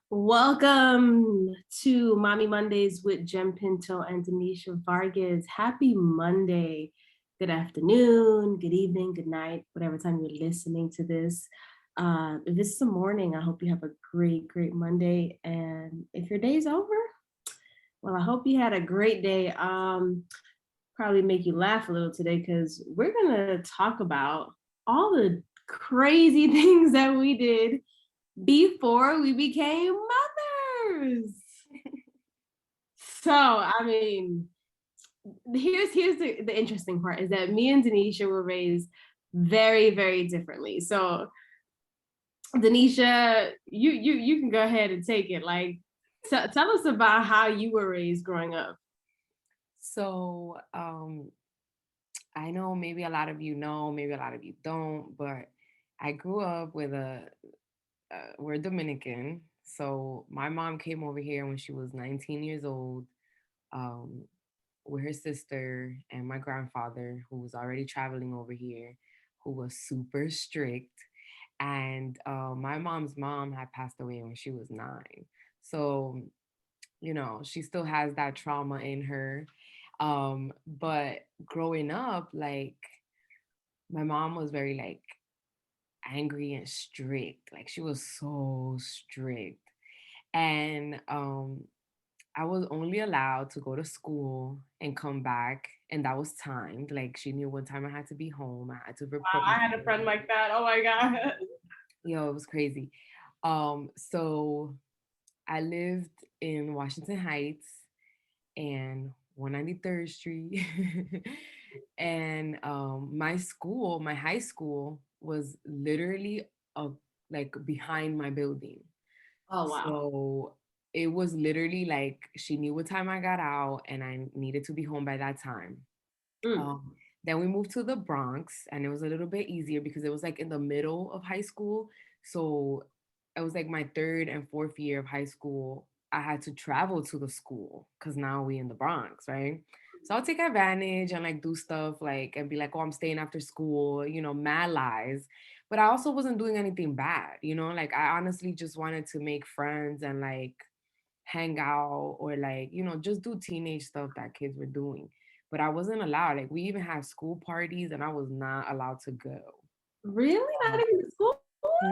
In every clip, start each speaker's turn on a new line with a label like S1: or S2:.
S1: Welcome to Mommy Mondays with Jem Pinto and Denisha Vargas. Happy Monday. Good afternoon, good evening, good night, whatever time you're listening to this. If it's the morning, I hope you have a great Monday. And if your day's over, well, I hope you had a great day. Probably make you laugh a little today because we're going to talk about all the crazy things that we did before we became mothers. So, I mean, here's the interesting part is that me and Denisha were raised very differently. So, Denisha, you can go ahead and take it. Like, tell us about how you were raised growing up.
S2: So, I know maybe a lot of you know, maybe a lot of you don't, but I grew up with we're Dominican. So my mom came over here when she was 19 years old, um, with her sister and my grandfather, who was already traveling over here, who was super strict. And my mom's mom had passed away when she was 9. So, she still has that trauma in her. But growing up, like, my mom was very like angry and strict. Like, she was so strict. And I was only allowed to go to school and come back, and that was timed. Like, she knew what time I had to be home. I had to report
S1: Wow, I had a friend
S2: myself.
S1: like that. Oh my god.
S2: Yo, it was crazy. So I lived in Washington Heights and 193rd Street. And my high school was literally like behind my building.
S1: Oh wow.
S2: So it was literally like she knew what time I got out and I needed to be home by that time.
S1: Mm.
S2: Um, then we moved to the Bronx and it was a little bit easier because it was like in the middle of high school. So it was like my third and fourth year of high school. I had to travel to the school because now we in the Bronx, right? So I'll take advantage and like do stuff like and be like, oh, I'm staying after school, mad lies. But I also wasn't doing anything bad, like I honestly just wanted to make friends and like hang out or like, just do teenage stuff that kids were doing. But I wasn't allowed. Like we even had school parties and I was not allowed to go.
S1: Really? Not
S2: Um,
S1: even the school?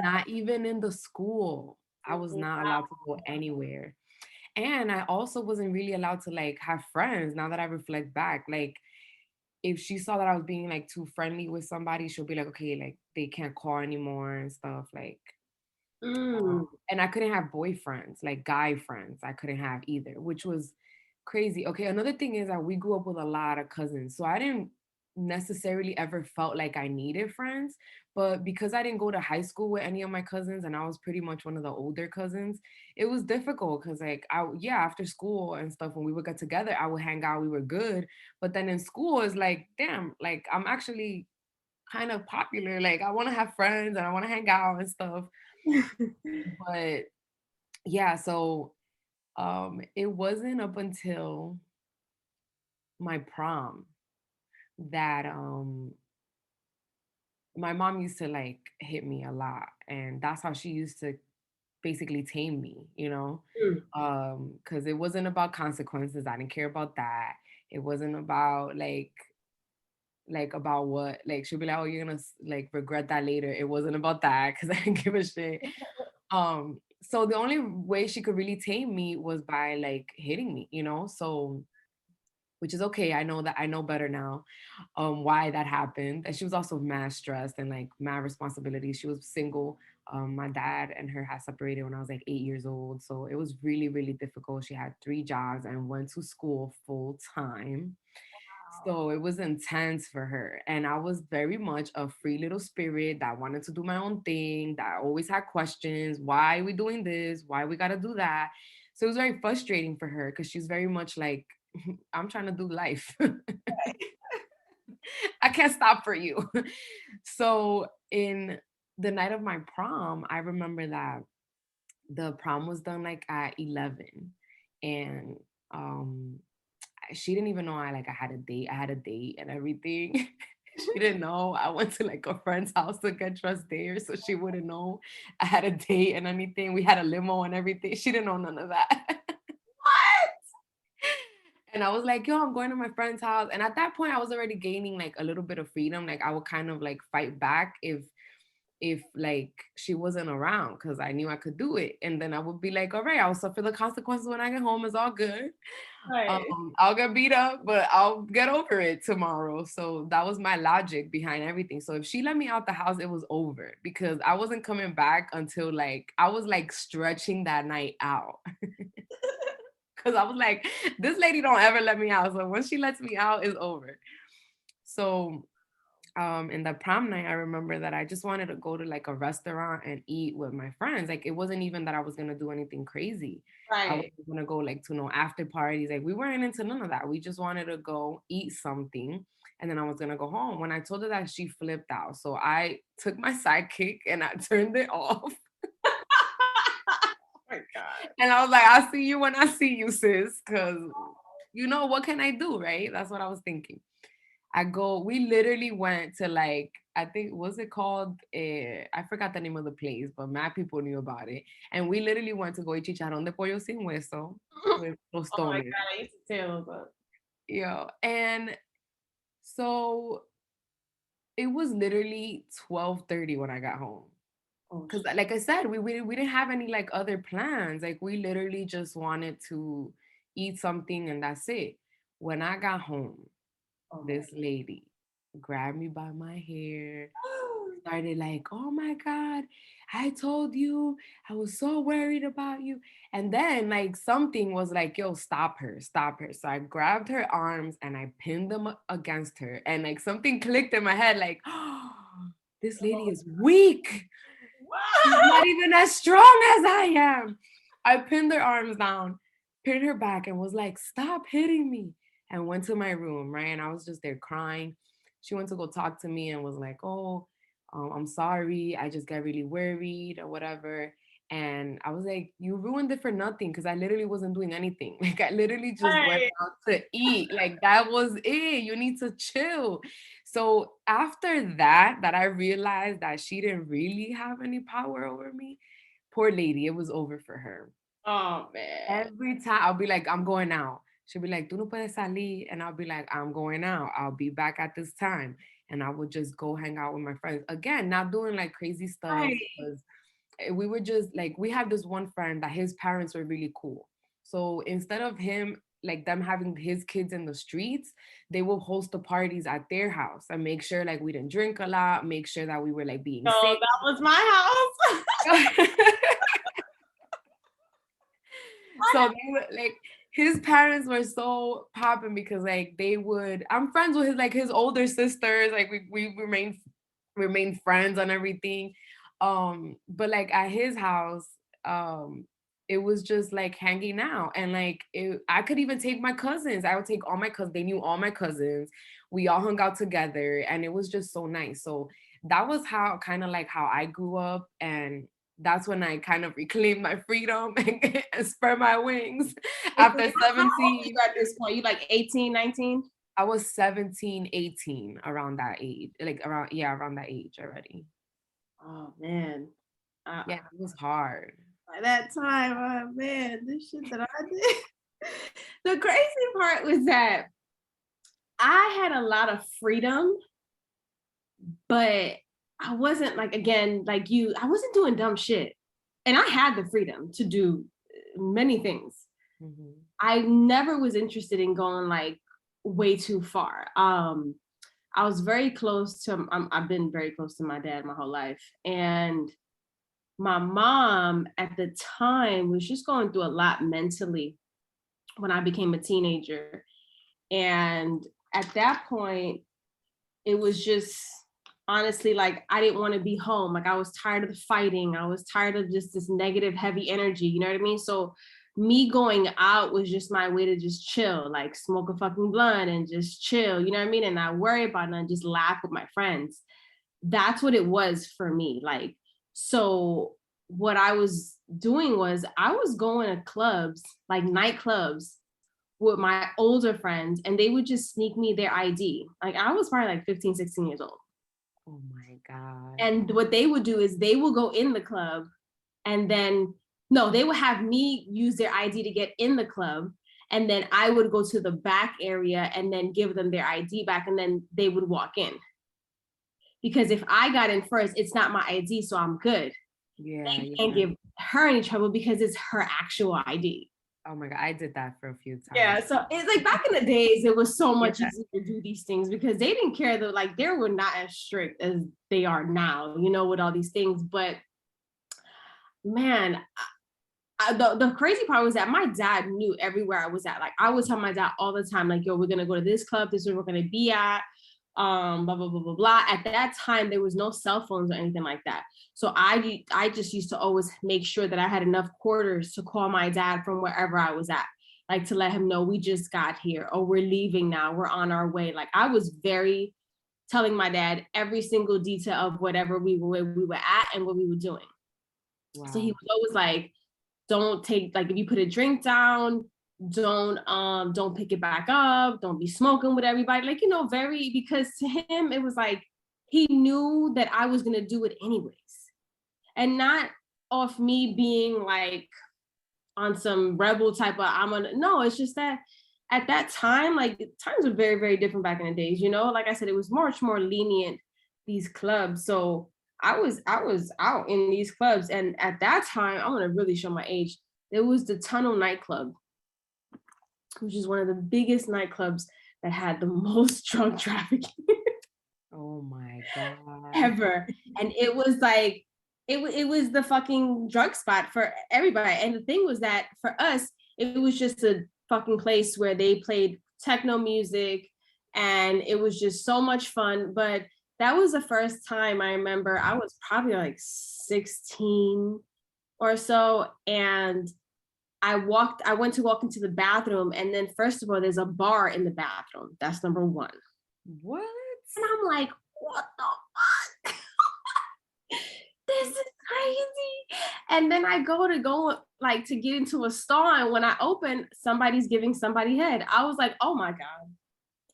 S2: Not even in the school. I was not allowed to go anywhere. And I also wasn't really allowed to like have friends now that I reflect back. Like if she saw that I was being like too friendly with somebody, she'll be like, okay, like they can't call anymore and stuff. Like
S1: Mm.
S2: and I couldn't have boyfriends, like guy friends. I couldn't have either, which was crazy. Okay, another thing is that we grew up with a lot of cousins. So I didn't necessarily ever felt like I needed friends, but because I didn't go to high school with any of my cousins and I was pretty much one of the older cousins, it was difficult cuz like yeah, after school and stuff when we would get together, I would hang out, we were good, but then in school it's like, damn, like I'm actually kind of popular. Like I want to have friends and I want to hang out and stuff. But yeah, so it wasn't up until my prom that my mom used to like hit me a lot and that's how she used to basically tame me,
S1: Mm.
S2: because it wasn't about consequences. I didn't care about that. It wasn't about like about what like she'll be like, oh, you're gonna like regret that later. It wasn't about that because I didn't give a shit. So the only way she could really tame me was by like hitting me, so which is okay. I know better now, why that happened. And she was also mad stressed and like mad responsibility. She was single. My dad and her had separated when I was like 8 years old. So it was really difficult. She had 3 jobs and went to school full time. So it was intense for her. And I was very much a free little spirit that wanted to do my own thing, that always had questions. Why are we doing this? Why we gotta do that? So it was very frustrating for her because she's very much like, I'm trying to do life. I can't stop for you. So in the night of my prom, I remember that the prom was done like at 11. And um she didn't even know I had a date. I had a date and everything. She didn't know. I went to like a friend's house to get dressed there, so she wouldn't know I had a date and anything. We had a limo and everything. She didn't know none of that.
S1: What?
S2: And I was like, yo, I'm going to my friend's house. And at that point, I was already gaining like a little bit of freedom. Like I would kind of like fight back if like she wasn't around because I knew I could do it. And then I would be like, all right, I'll suffer the consequences when I get home. It's all good.
S1: Right.
S2: I'll get beat up, but I'll get over it tomorrow. So that was my logic behind everything. So if she let me out the house, it was over because I wasn't coming back until like I was like stretching that night out. Cause I was like, this lady don't ever let me out. So once she lets me out, it's over. So in the prom night, I remember that I just wanted to go to like a restaurant and eat with my friends. Like it wasn't even that I was gonna do anything crazy. I
S1: Right.
S2: wasn't gonna go like to no after parties. Like we weren't into none of that. We just wanted to go eat something. And then I was gonna go home. When I told her that, she flipped out. So I took my sidekick and I turned it off.
S1: Oh my God.
S2: And I was like, I'll see you when I see you, sis. Cause you know, what can I do? Right? That's what I was thinking. We literally went to like, I think, what's it called? I forgot the name of the place, but mad people knew about it. And we literally went to go eat chicharrón de pollo sin hueso with
S1: Oh my
S2: tostones.
S1: God, I used to tell them.
S2: Yo, and so it was literally 12:30 when I got home.
S1: Oh,
S2: Cause like I said, we didn't have any like other plans. Like we literally just wanted to eat something and that's it. When I got home,
S1: oh my
S2: this lady grabbed me by my hair,
S1: God.
S2: started like, oh my God, I told you, I was so worried about you. And then like something was like, yo, stop her, stop her. So I grabbed her arms and I pinned them against her. And like something clicked in my head, like, oh, this lady is weak. She's not even as strong as I am. I pinned her arms down, pinned her back, and was like, stop hitting me. And went to my room, right? And I was just there crying. She went to go talk to me and was like, oh, I'm sorry. I just got really worried or whatever. And I was like, you ruined it for nothing because I literally wasn't doing anything. Like, I literally just went
S1: Right.
S2: out to eat. Like, that was it. You need to chill. So after that I realized that she didn't really have any power over me. Poor lady, it was over for her.
S1: Oh man.
S2: Every time I'll be like, I'm going out. She'll be like, tú no puedes salir. And I'll be like, I'm going out. I'll be back at this time. And I would just go hang out with my friends. Again, not doing like crazy stuff
S1: Right.
S2: because we were just like, we had this one friend that his parents were really cool. So instead of him, like them having his kids in the streets, they will host the parties at their house and make sure like we didn't drink a lot, make sure that we were like being
S1: No,
S2: safe.
S1: that was my house.
S2: So they were like his parents were so popping because like they would I'm friends with his older sisters, like we remain friends and everything. But like at his house, it was just like hanging out and like I could even take my cousins. I would take all my cousins. They knew all my cousins. We all hung out together and it was just so nice. So that was how kind of like how I grew up, and that's when I kind of reclaimed my freedom and spread my wings
S1: Wait, so
S2: after
S1: how old are
S2: 17.
S1: you at this point? You like 18, 19?
S2: I was 17, 18 around that age, like around, yeah, around that age already.
S1: Oh man.
S2: Yeah, it was hard.
S1: By that time, oh man, this shit that I did. The crazy part was that I had a lot of freedom, but I wasn't like, again, like you, I wasn't doing dumb shit. And I had the freedom to do many things.
S2: Mhm.
S1: I never was interested in going like way too far. I was very close to, I've been very close to my dad my whole life. And my mom at the time was just going through a lot mentally when I became a teenager. And at that point, it was just honestly like I didn't want to be home. Like I was tired of the fighting. I was tired of just this negative, heavy energy. You know what I mean? So me going out was just my way to just chill, like smoke a fucking blunt and just chill. You know what I mean? And not worry about it and just laugh with my friends. That's what it was for me. Like, so what I was doing was I was going to clubs, like nightclubs, with my older friends, and they would just sneak me their ID. Like I was probably like 15, 16 years old.
S2: Oh my God.
S1: And what they would do is they will go in the club, and then no, they would have me use their ID to get in the club. And then I would go to the back area and then give them their ID back, and then they would walk in. Because if I got in first, it's not my ID, so I'm good.
S2: Yeah,
S1: They
S2: yeah.
S1: can't give her any trouble because it's her actual ID.
S2: Oh my God, I did that for a few times.
S1: Yeah, so it's like back in the days, it was so much
S2: Yeah.
S1: easier to do these things because they didn't care that like they were not as strict as they are now, you know, with all these things. But man, the crazy part was that my dad knew everywhere I was at. Like I would tell my dad all the time, like, yo, we're gonna go to this club, this is where we're gonna be at. Blah blah blah blah blah. At that time, there was no cell phones or anything like that. So I just used to always make sure that I had enough quarters to call my dad from wherever I was at, like to let him know we just got here or we're leaving now, we're on our way. Like I was very telling my dad every single detail of whatever we were at and what we were doing.
S2: Wow.
S1: So he was always like, don't take, like if you put a drink down, don't pick it back up, don't be smoking with everybody, like, you know, very, because to him it was like he knew that I was gonna do it anyways, and not off me being like on some rebel type of no, it's just that at that time, like times were very, very different back in the days, you know, like I said, it was much more lenient, these clubs. So I was out in these clubs, and at that time, I want to really show my age. There was the Tunnel nightclub, which is one of the biggest nightclubs that had the most drug trafficking
S2: Oh my God.
S1: ever. And it was like, it was the fucking drug spot for everybody. And the thing was that for us, it was just a fucking place where they played techno music, and it was just so much fun. But that was the first time I remember. I was probably like 16 or so, and I went to walk into the bathroom, and then first of all, there's a bar in the bathroom. That's number one.
S2: What?
S1: And I'm like, what the fuck? This is crazy. And then I go like to get into a stall, and when I open, somebody's giving somebody head. I was like, oh my God.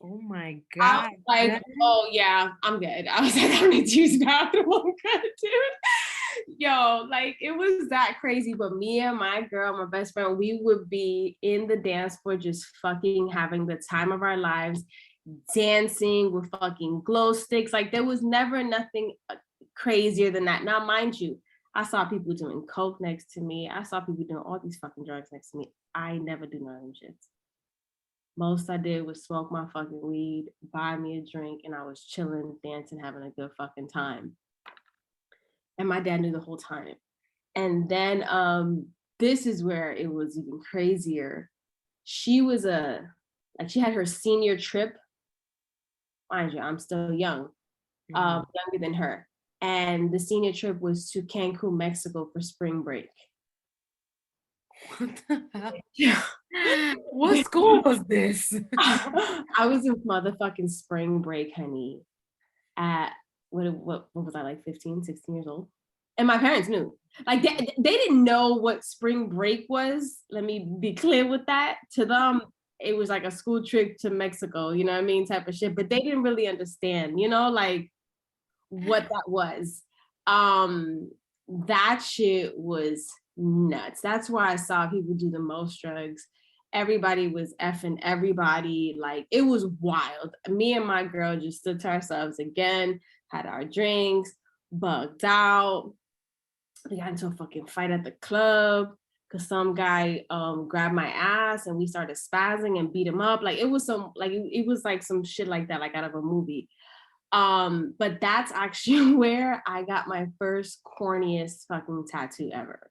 S2: Oh my
S1: I
S2: God.
S1: was like, oh yeah, I'm good. I was like, I don't need to use the bathroom. I'm good, dude. Yo, like it was that crazy. But me and my girl, my best friend, we would be in the dance floor just fucking having the time of our lives, dancing with fucking glow sticks. Like there was never nothing crazier than that. Now, mind you, I saw people doing coke next to me. I saw people doing all these fucking drugs next to me. I never do none of them shits. Most I did was smoke my fucking weed, buy me a drink, and I was chilling, dancing, having a good fucking time. And my dad knew the whole time. And then this is where it was even crazier. She was she had her senior trip. Mind you, I'm still young, younger than her. And the senior trip was to Cancun, Mexico for spring break.
S2: What the hell? Yeah. What school was this?
S1: I was in motherfucking spring break, honey. At what was I, like 15, 16 years old? And my parents knew. Like they didn't know what spring break was. Let me be clear with that. To them, it was like a school trip to Mexico, you know what I mean, type of shit. But they didn't really understand, you know, like what that was. That shit was nuts. That's why I saw people do the most drugs. Everybody was effing everybody. Like it was wild. Me and my girl just stood to ourselves again, had our drinks, bugged out. We got into a fucking fight at the club because some guy grabbed my ass and we started spazzing and beat him up. Like it was it was like some shit like that, like out of a movie. But that's actually where I got my first corniest fucking tattoo ever.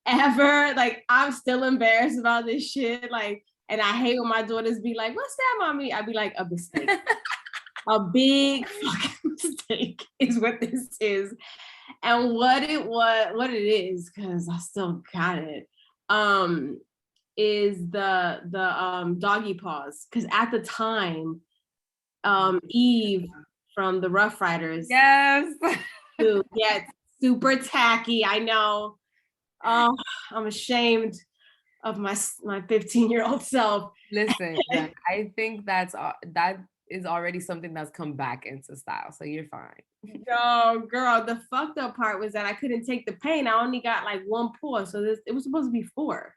S1: Ever. Like I'm still embarrassed about this shit. Like, and I hate when my daughters be like, what's that, mommy? I'd be like, a mistake. A big fucking mistake is what this is. And what it is, because I still got it, is the doggy paws. Because at the time, Eve from the Rough Riders.
S2: Yes.
S1: Yeah, super tacky. I know. Oh, I'm ashamed. of my 15-year-old self.
S2: Listen, I think that is already something that's come back into style, so you're fine.
S1: Yo, girl, the fucked up part was that I couldn't take the pain. I only got like one paw, so it was supposed to be four.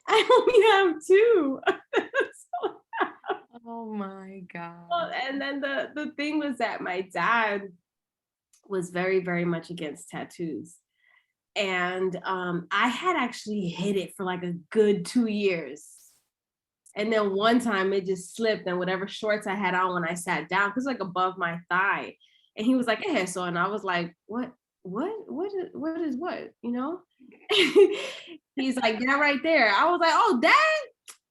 S1: I only have two. So,
S2: Oh my god.
S1: well, and then the thing was that my dad was very, very much against tattoos. And I had actually hid it for like a good 2 years. And then one time it just slipped, and whatever shorts I had on when I sat down, because like above my thigh. And he was like, "Hey, so," and I was like, what is what? You know? He's like, "Yeah, right there." I was like, "Oh, dad."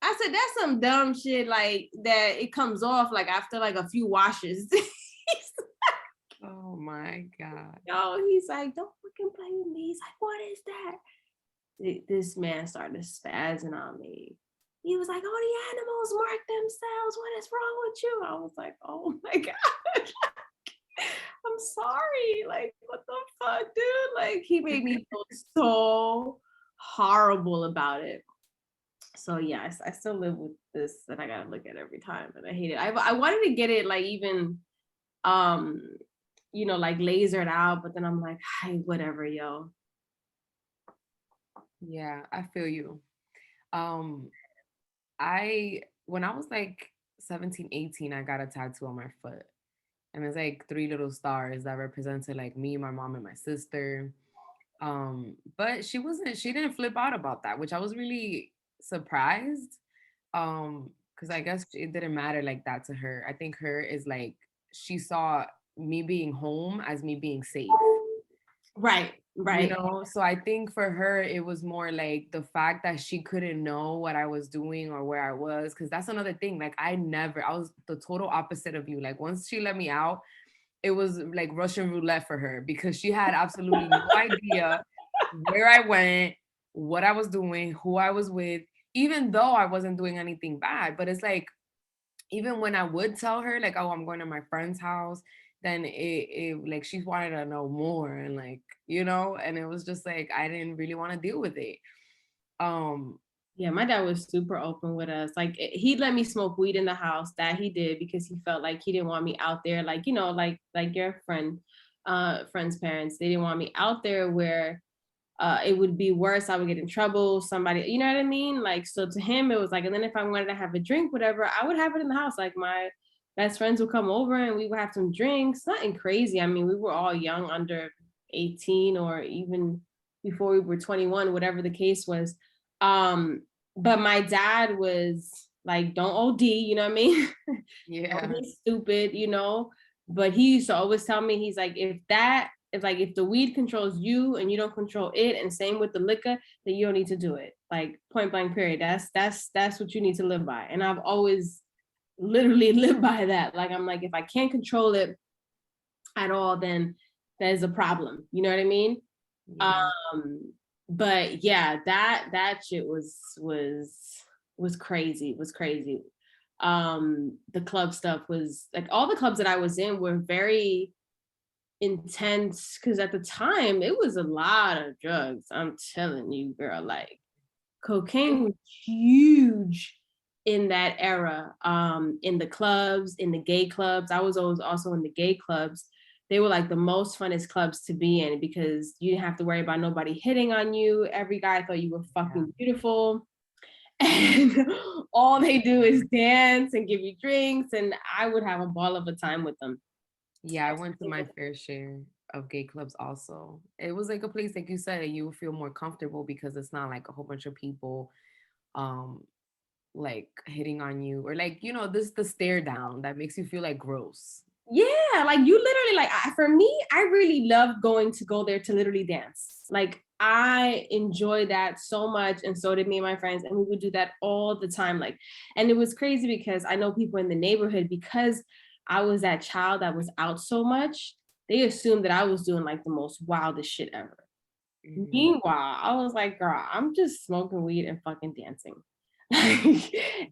S1: I said, "That's some dumb shit, like that it comes off like after like a few washes."
S2: Oh my god.
S1: No, he's like, "Don't fucking play with me." He's like, "What is that?" This man started spazzing on me. He was like, "Oh, the animals mark themselves. What is wrong with you?" I was like, "Oh my God." I'm sorry. Like, what the fuck, dude? Like, he made me feel so horrible about it. So yes, I still live with this that I gotta look at every time, and I hate it. I wanted to get it like even um like lasered out, but then I'm like, "Hey, whatever, yo."
S2: Yeah, I feel you. Um, I when I was like 17, 18, I got a tattoo on my foot. And it's like three little stars that represented like me, my mom, and my sister. But she didn't flip out about that, which I was really surprised. Because I guess it didn't matter like that to her. I think her is like she saw me being home as me being safe.
S1: Right,
S2: You
S1: right.
S2: know, so I think for her it was more like the fact that she couldn't know what I was doing or where I was, because that's another thing. Like I was the total opposite of you. Like once she let me out, it was like Russian roulette for her, because she had absolutely no idea where I went, what I was doing, who I was with, even though I wasn't doing anything bad. But it's like, even when I would tell her, like, "Oh, I'm going to my friend's house," then it like she wanted to know more, and like, and it was just like I didn't really want to deal with it. Um,
S1: Yeah, my dad was super open with us. Like he let me smoke weed in the house. That he did because he felt like he didn't want me out there, like like your friend's parents. They didn't want me out there where it would be worse. I would get in trouble. Somebody, you know what I mean? Like, so to him, it was like, and then if I wanted to have a drink, whatever, I would have it in the house. Like my best friends would come over and we would have some drinks. Nothing crazy. I mean, we were all young, under 18, or even before we were 21, whatever the case was. But my dad was like, "Don't OD," you know what I mean? Don't
S2: yeah,
S1: be stupid, you know? But he used to always tell me, he's like, if the weed controls you and you don't control it, and same with the liquor, then you don't need to do it. Like point blank period. That's what you need to live by. And I've always literally lived by that. Like I'm like, if I can't control it at all, then there's a problem. You know what I mean?
S2: yeah,
S1: Um, but yeah, that shit was crazy. Was crazy. The club stuff was like, all the clubs that I was in were very intense, because at the time it was a lot of drugs. I'm telling you, girl, like cocaine was huge in that era. In the clubs, in the gay clubs. I was always also in the gay clubs. They were like the most funnest clubs to be in, because you didn't have to worry about nobody hitting on you. Every guy thought you were
S2: yeah.
S1: fucking beautiful. And all they do is dance and give you drinks. And I would have a ball of a time with them.
S2: Yeah, I went to my fair share of gay clubs also. It was like a place, like you said, you would feel more comfortable because it's not like a whole bunch of people um like hitting on you, or like, this the stare down that makes you feel like gross.
S1: Yeah, like you literally, like for me, I really love go there to literally dance. Like I enjoy that so much, and so did me and my friends, and we would do that all the time. Like, and it was crazy because I know people in the neighborhood, because I was that child that was out so much. They assumed that I was doing like the most wildest shit ever.
S2: Mhm.
S1: Meanwhile, I was like, girl, I'm just smoking weed and fucking dancing. And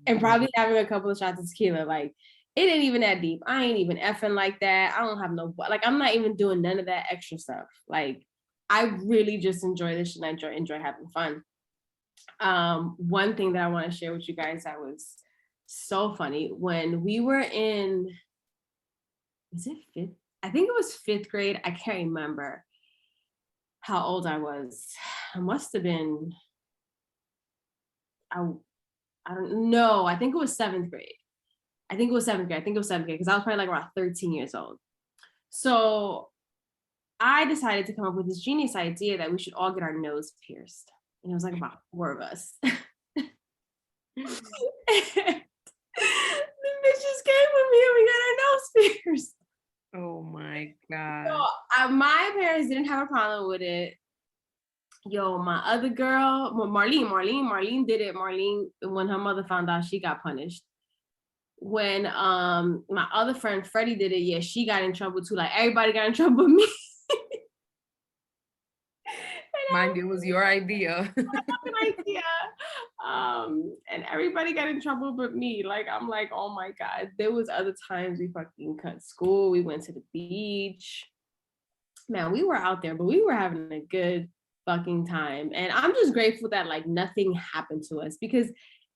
S2: Yeah.
S1: probably having a couple of shots of tequila. Like, it ain't even that deep. I ain't even effing like that. I don't have no, like, I'm not even doing none of that extra stuff. Like, I really just enjoy this and I enjoy having fun. One thing that I want to share with you guys that was so funny when we were in, was it fifth? I think it was fifth grade. I can't remember how old I was. I must have been, I, I don't know. I think it was seventh grade. I think it was seventh grade. I think it was seventh grade because I was probably like around 13 years old. So I decided to come up with this genius idea that we should all get our nose pierced. And it was like about four of us. The bitches came with me and we got our nose pierced.
S2: Oh my
S1: So
S2: God.
S1: my parents didn't have a problem with it. Yo, my other girl, well, Marlene did it. Marlene, when her mother found out, she got punished. When my other friend Freddie did it, yeah, she got in trouble too. Like everybody got in trouble with me.
S2: Mind you, it was your idea.
S1: An idea. And everybody got in trouble but me. Like, I'm like, oh my God. There was other times we fucking cut school. We went to the beach. Man, we were out there, but we were having a good fucking time. And I'm just grateful that like nothing happened to us because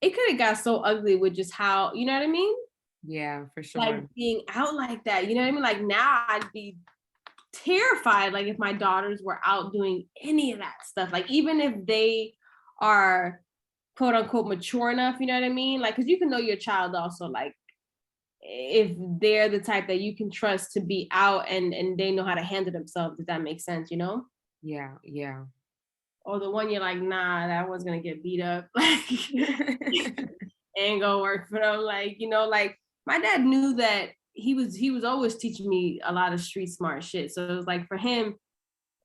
S1: it could have got so ugly with just how, you know what I mean?
S2: Yeah, for
S1: Like
S2: sure.
S1: being out like that, you know what I mean? Like now I'd be terrified like if my daughters were out doing any of that stuff, like even if they are quote unquote mature enough, you know what I mean? Like because you can know your child also, like if they're the type that you can trust to be out and they know how to handle themselves, if that makes sense, you know?
S2: Yeah, yeah.
S1: Or the one you're like, nah, that one's gonna get beat up. Like ain't gonna work for them. Like, you know, like my dad knew that he was always teaching me a lot of street smart shit. So it was like for him,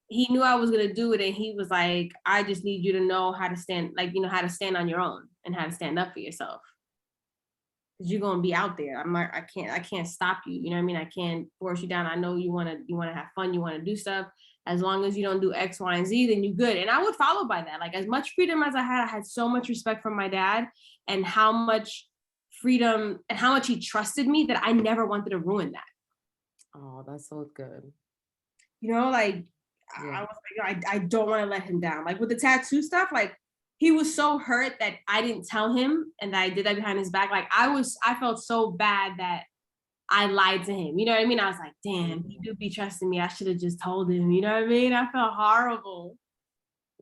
S1: he knew I was gonna do it, and he was like, I just need you to know how to stand, like, you know, how to stand on your own and how to stand up for yourself. Cause you're gonna be out there. I'm like, I can't stop you. You know what I mean? I can't force you down. I know you wanna have fun, you wanna do stuff. As long as you don't do X, Y, and Z, then you're good. And I would follow by that. Like as much freedom as I had so much respect from my dad and how much freedom and how much he trusted me that I never wanted to ruin that.
S2: Oh, that's so good.
S1: You know, like
S2: Yeah.
S1: I was like, I don't want to let him down. Like with the tattoo stuff, like he was so hurt that I didn't tell him and that I did that behind his back. Like I felt so bad that I lied to him. You know what I mean? I was like, damn, he
S2: Mhm.
S1: do be trusting me. I should have just told him. You know what I mean? I felt horrible.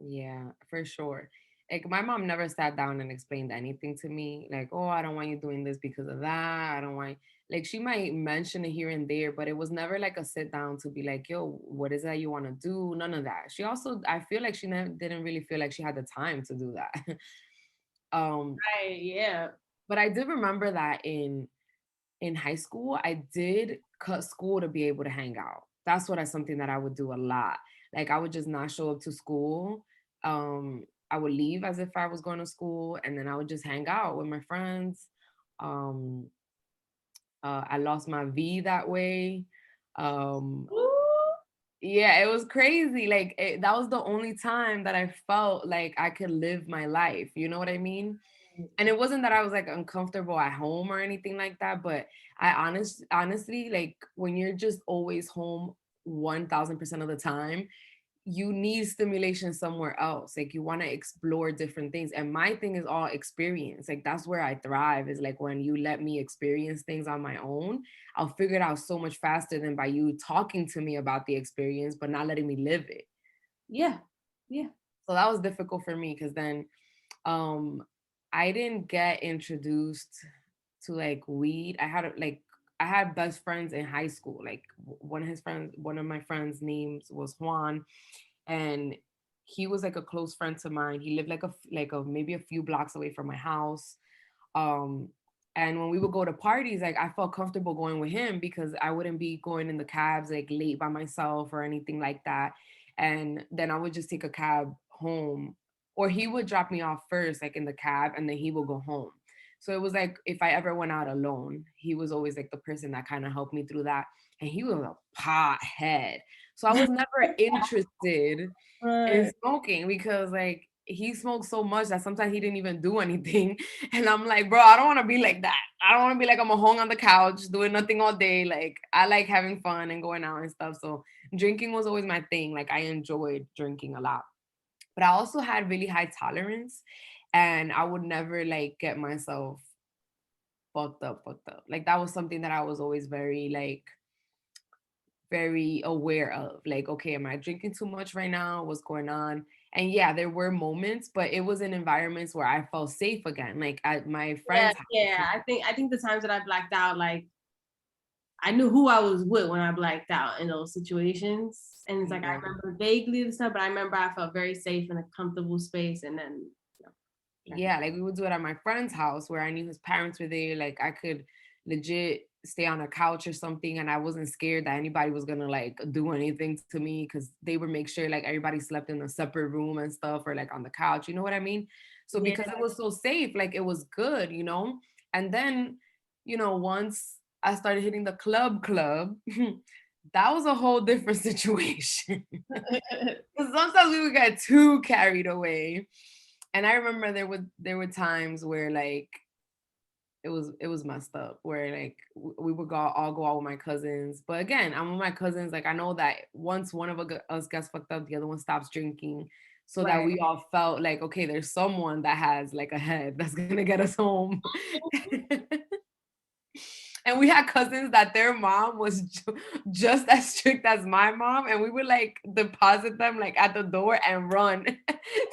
S2: Yeah, for sure. Like my mom never sat down and explained anything to me. Like, oh, I don't want you doing this because of that. I don't want like she might mention it here and there, but it was never like a sit down to be like, yo, what is that you want to do? None of that. She also, I feel like she never, didn't really feel like she had the time to do that. um,
S1: Right? Yeah.
S2: but I did remember that in high school, I did cut school to be able to hang out. That's what I something that I would do a lot. Like I would just not show up to school. I would leave as if I was going to school, and then I would just hang out with my friends. Um, I lost my V that way. Um,
S1: Ooh.
S2: yeah, it was crazy. Like that was the only time that I felt like I could live my life. You know what I mean? And it wasn't that I was like uncomfortable at home or anything like that, but honestly, like when you're just always home 1000% of the time, you need stimulation somewhere else. Like you want to explore different things. And my thing is all experience. Like that's where I thrive, is like when you let me experience things on my own, I'll figure it out so much faster than by you talking to me about the experience, but not letting me live it.
S1: Yeah. Yeah.
S2: So that was difficult for me because then um I didn't get introduced to like weed. I had best friends in high school. Like one of my friends' names was Juan, and he was like a close friend to mine. He lived like a maybe a few blocks away from my house. Um, and when we would go to parties, like I felt comfortable going with him because I wouldn't be going in the cabs like late by myself or anything like that. And then I would just take a cab home, or he would drop me off first, like in the cab, and then he would go home. So it was like if I ever went out alone, he was always like the person that kind of helped me through that. And he was a pothead. So I was never interested in
S1: Right.
S2: smoking because like he smoked so much that sometimes he didn't even do anything. And I'm like, bro, I don't want to be like that. I don't want to be like I'm a home on the couch doing nothing all day. Like I like having fun and going out and stuff. So drinking was always my thing. Like I enjoyed drinking a lot. But I also had really high tolerance and I would never like get myself fucked up. Like that was something that I was always very like very aware of. Like, okay, am I drinking too much right now? What's going on? And yeah, there were moments, but it was in environments where I felt safe again. Like at my
S1: Yeah,
S2: friend's
S1: yeah.
S2: house.
S1: I think the times that I blacked out, like I knew who I was with when I blacked out in those situations. And it's like I
S2: Yeah.
S1: remember vaguely the stuff, but I remember I felt very safe in a comfortable space. And then
S2: Yeah, like we would do it at my friend's house where I knew his parents were there. Like I could legit stay on a couch or something and I wasn't scared that anybody was gonna like do anything to me because they would make sure like everybody slept in a separate room and stuff or like on the couch, you know what I mean? So
S1: yeah,
S2: because it was so safe, like it was good, you know? And then, once I started hitting the club, that was a whole different situation. Because sometimes we would get too carried away. And I remember there were times where like it was messed up where like we would all go out with my cousins. But again, I'm with my cousins. Like I know that once one of us gets fucked up, the other one stops drinking. So that
S1: right.
S2: we all felt like, okay, there's someone that has like a head that's gonna get us home. And we had cousins that their mom was just as strict as my mom, and we would like deposit them like at the door and run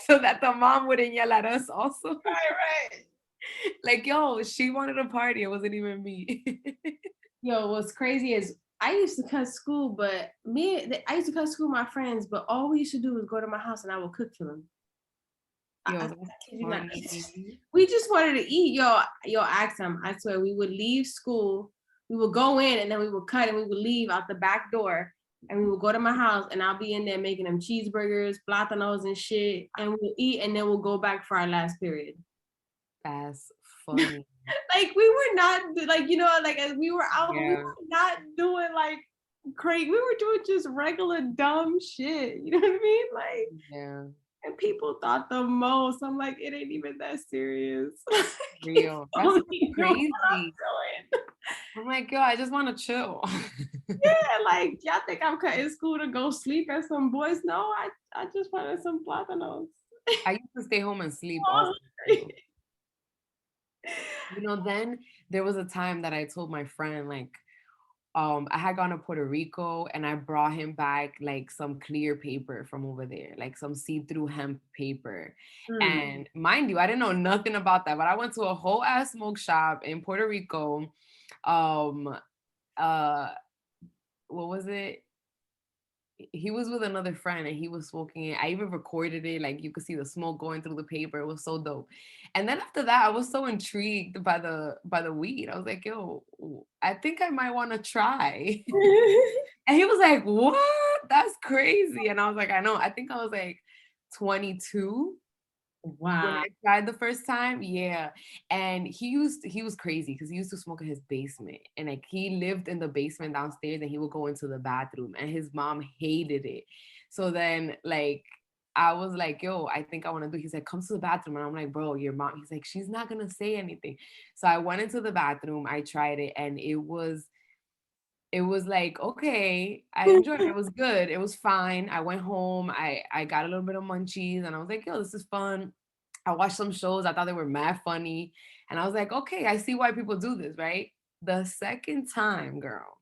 S2: so that the mom wouldn't yell at us also.
S1: Right.
S2: Like, yo, she wanted a party, it wasn't even me.
S1: Yo, what's crazy is I used to cut school, but I used to cut school with my friends, but all we used to do was go to my house and I would cook for them. I
S2: Yo,
S1: I
S2: that's
S1: kid you not.
S2: funny.
S1: We just wanted to eat. Yo, ask them. I swear, we would leave school, we would go in, and then we would cut, and we would leave out the back door, and we would go to my house, and I'll be in there making them cheeseburgers, plátanos, and shit, and we'll eat, and then we'll go back for our last period.
S2: That's funny.
S1: Like we were not like like as we were out, we
S2: Yeah,
S1: were not doing like crazy. We were doing just regular dumb shit. You know what I mean? Like,
S2: yeah,
S1: and people thought the most. I'm like, it ain't even that serious. It's
S2: real. That's so
S1: only doing what I'm
S2: crazy.
S1: doing.
S2: I'm like, yo, I just want to chill.
S1: Yeah, like y'all think I'm cutting school to go sleep at some boys? No, I just wanted some plátanos.
S2: I used to stay home and sleep also. Then there was a time that I told my friend, like, I had gone to Puerto Rico and I brought him back like some clear paper from over there, like some see-through hemp paper.
S1: Mm.
S2: And mind you, I didn't know nothing about that, but I went to a whole ass smoke shop in Puerto Rico. Um, uh, what was it? He was with another friend and he was smoking it. I even recorded it. Like you could see the smoke going through the paper. It was so dope. And then after that, I was so intrigued by the weed. I was like, yo, I think I might want to try. And he was like, what? That's crazy. And I was like, I know. I think I was like 22 when
S1: Wow.
S2: I tried the first time. Yeah. And he was crazy because he used to smoke in his basement. And like he lived in the basement downstairs and he would go into the bathroom and his mom hated it. So then like I was like, yo, I think I want to do. He's like, come to the bathroom. And I'm like, bro, your mom. He's like, she's not gonna say anything. So I went into the bathroom, I tried it, and it was like, okay, I enjoyed it. It was good. It was fine. I went home. I got a little bit of munchies and I was like, yo, this is fun. I watched some shows. I thought they were mad funny. And I was like, okay, I see why people do this, right? The second time, girl,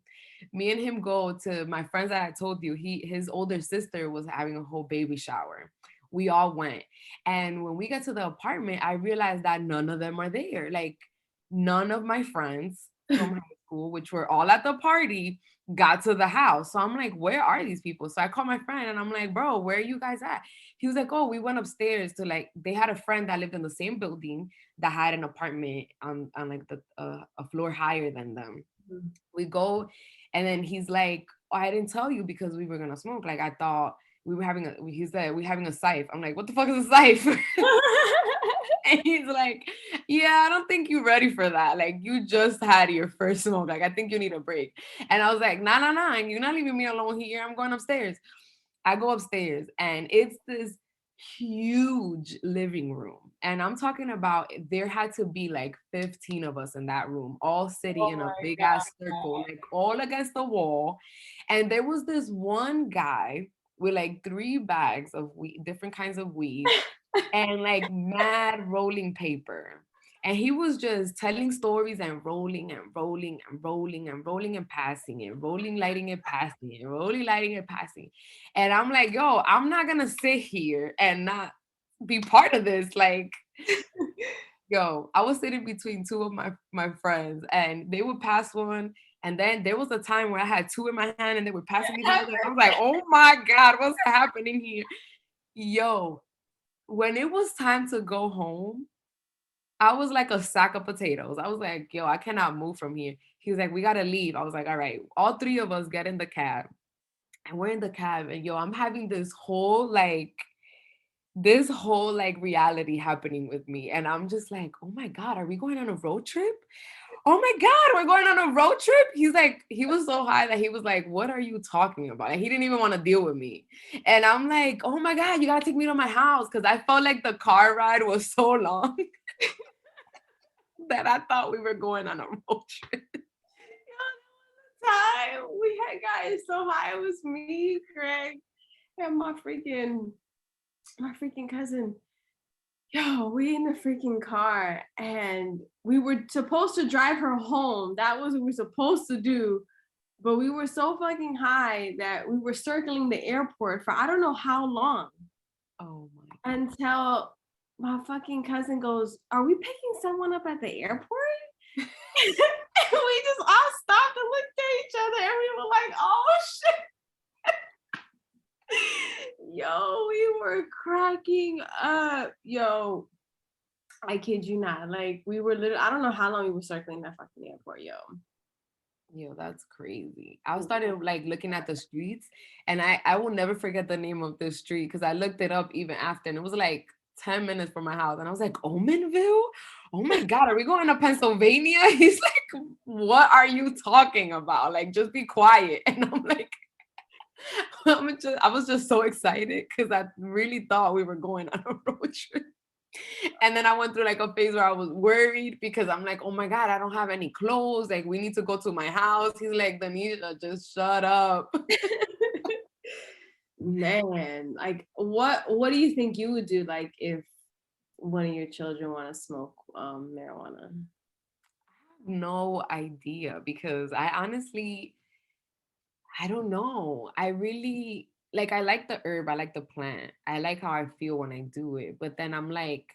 S2: me and him go to my friends that I told you, his older sister was having a whole baby shower. We all went. And when we got to the apartment, I realized that none of them are there. Like none of my friends from high school, which were all at the party, got to the house. So I'm like, where are these people? So I called my friend and I'm like, bro, where are you guys at? He was like, oh, we went upstairs to like, they had a friend that lived in the same building that had an apartment on like a floor higher than them. We go, and then he's like, oh, I didn't tell you because we were gonna smoke. Like I thought we were having a, he said, we having a scythe. I'm like, what the fuck is a scythe? And he's like, yeah, I don't think you're ready for that. Like you just had your first smoke. Like I think you need a break. And I was like, nah, nah, nah. You're not leaving me alone here. I'm going upstairs. I go upstairs and it's this huge living room. And I'm talking about there had to be like 15 of us in that room, all sitting
S1: Oh
S2: in a
S1: my
S2: big
S1: God.
S2: ass circle, like all against the wall. And there was this one guy with like 3 bags of weed, different kinds of weed, and like mad rolling paper. And he was just telling stories and rolling and rolling and rolling and rolling and passing it, rolling, lighting it, passing it, rolling, lighting it, passing. And I'm like, yo, I'm not gonna sit here and not be part of this. Like, yo, I was sitting between two of my friends, and they would pass one. And then there was a time where I had two in my hand and they were passing each other. And I was like, oh my God, what's happening here? Yo, when it was time to go home, I was like a sack of potatoes. I was like, yo, I cannot move from here. He was like, we gotta leave. I was like, all right. All three of us get in the cab. And we're in the cab. And yo, I'm having this whole reality happening with me. And I'm just like, oh my God, are we going on a road trip? Oh my God, we're going on a road trip. He's like, he was so high that he was like, what are you talking about? And he didn't even want to deal with me. And I'm like, oh my God, you gotta take me to my house. Cause I felt like the car ride was so long that I thought we were going on a road trip.
S1: Time we had guys so high. It was me, Greg, and my freaking cousin. Yo, we in the freaking car and we were supposed to drive her home. That was what we were supposed to do. But we were so fucking high that we were circling the airport for I don't know how long
S2: Oh my God.
S1: until my fucking cousin goes, "Are we picking someone up at the airport?" And we just all stopped and looked at each other and we were like, "Oh shit." Yo, we were cracking up. Yo, I kid you not. Like we were literally, I don't know how long we were circling that fucking airport, yo.
S2: Yo, that's crazy. I started like looking at the streets, and I will never forget the name of this street because I looked it up even after, and it was like 10 minutes from my house. And I was like, Omenville? Oh my God, are we going to Pennsylvania? He's like, what are you talking about? Like, just be quiet. And I'm like, I was just so excited because I really thought we were going on a road trip. And then I went through like a phase where I was worried because I'm like, oh my God, I don't have any clothes. Like, we need to go to my house. He's like, Danisha, just shut up.
S1: Man, like what do you think you would do like if one of your children want to smoke marijuana?
S2: No idea because I don't know. I really like, I like the herb, I like the plant, I like how I feel when I do it. But then I'm like,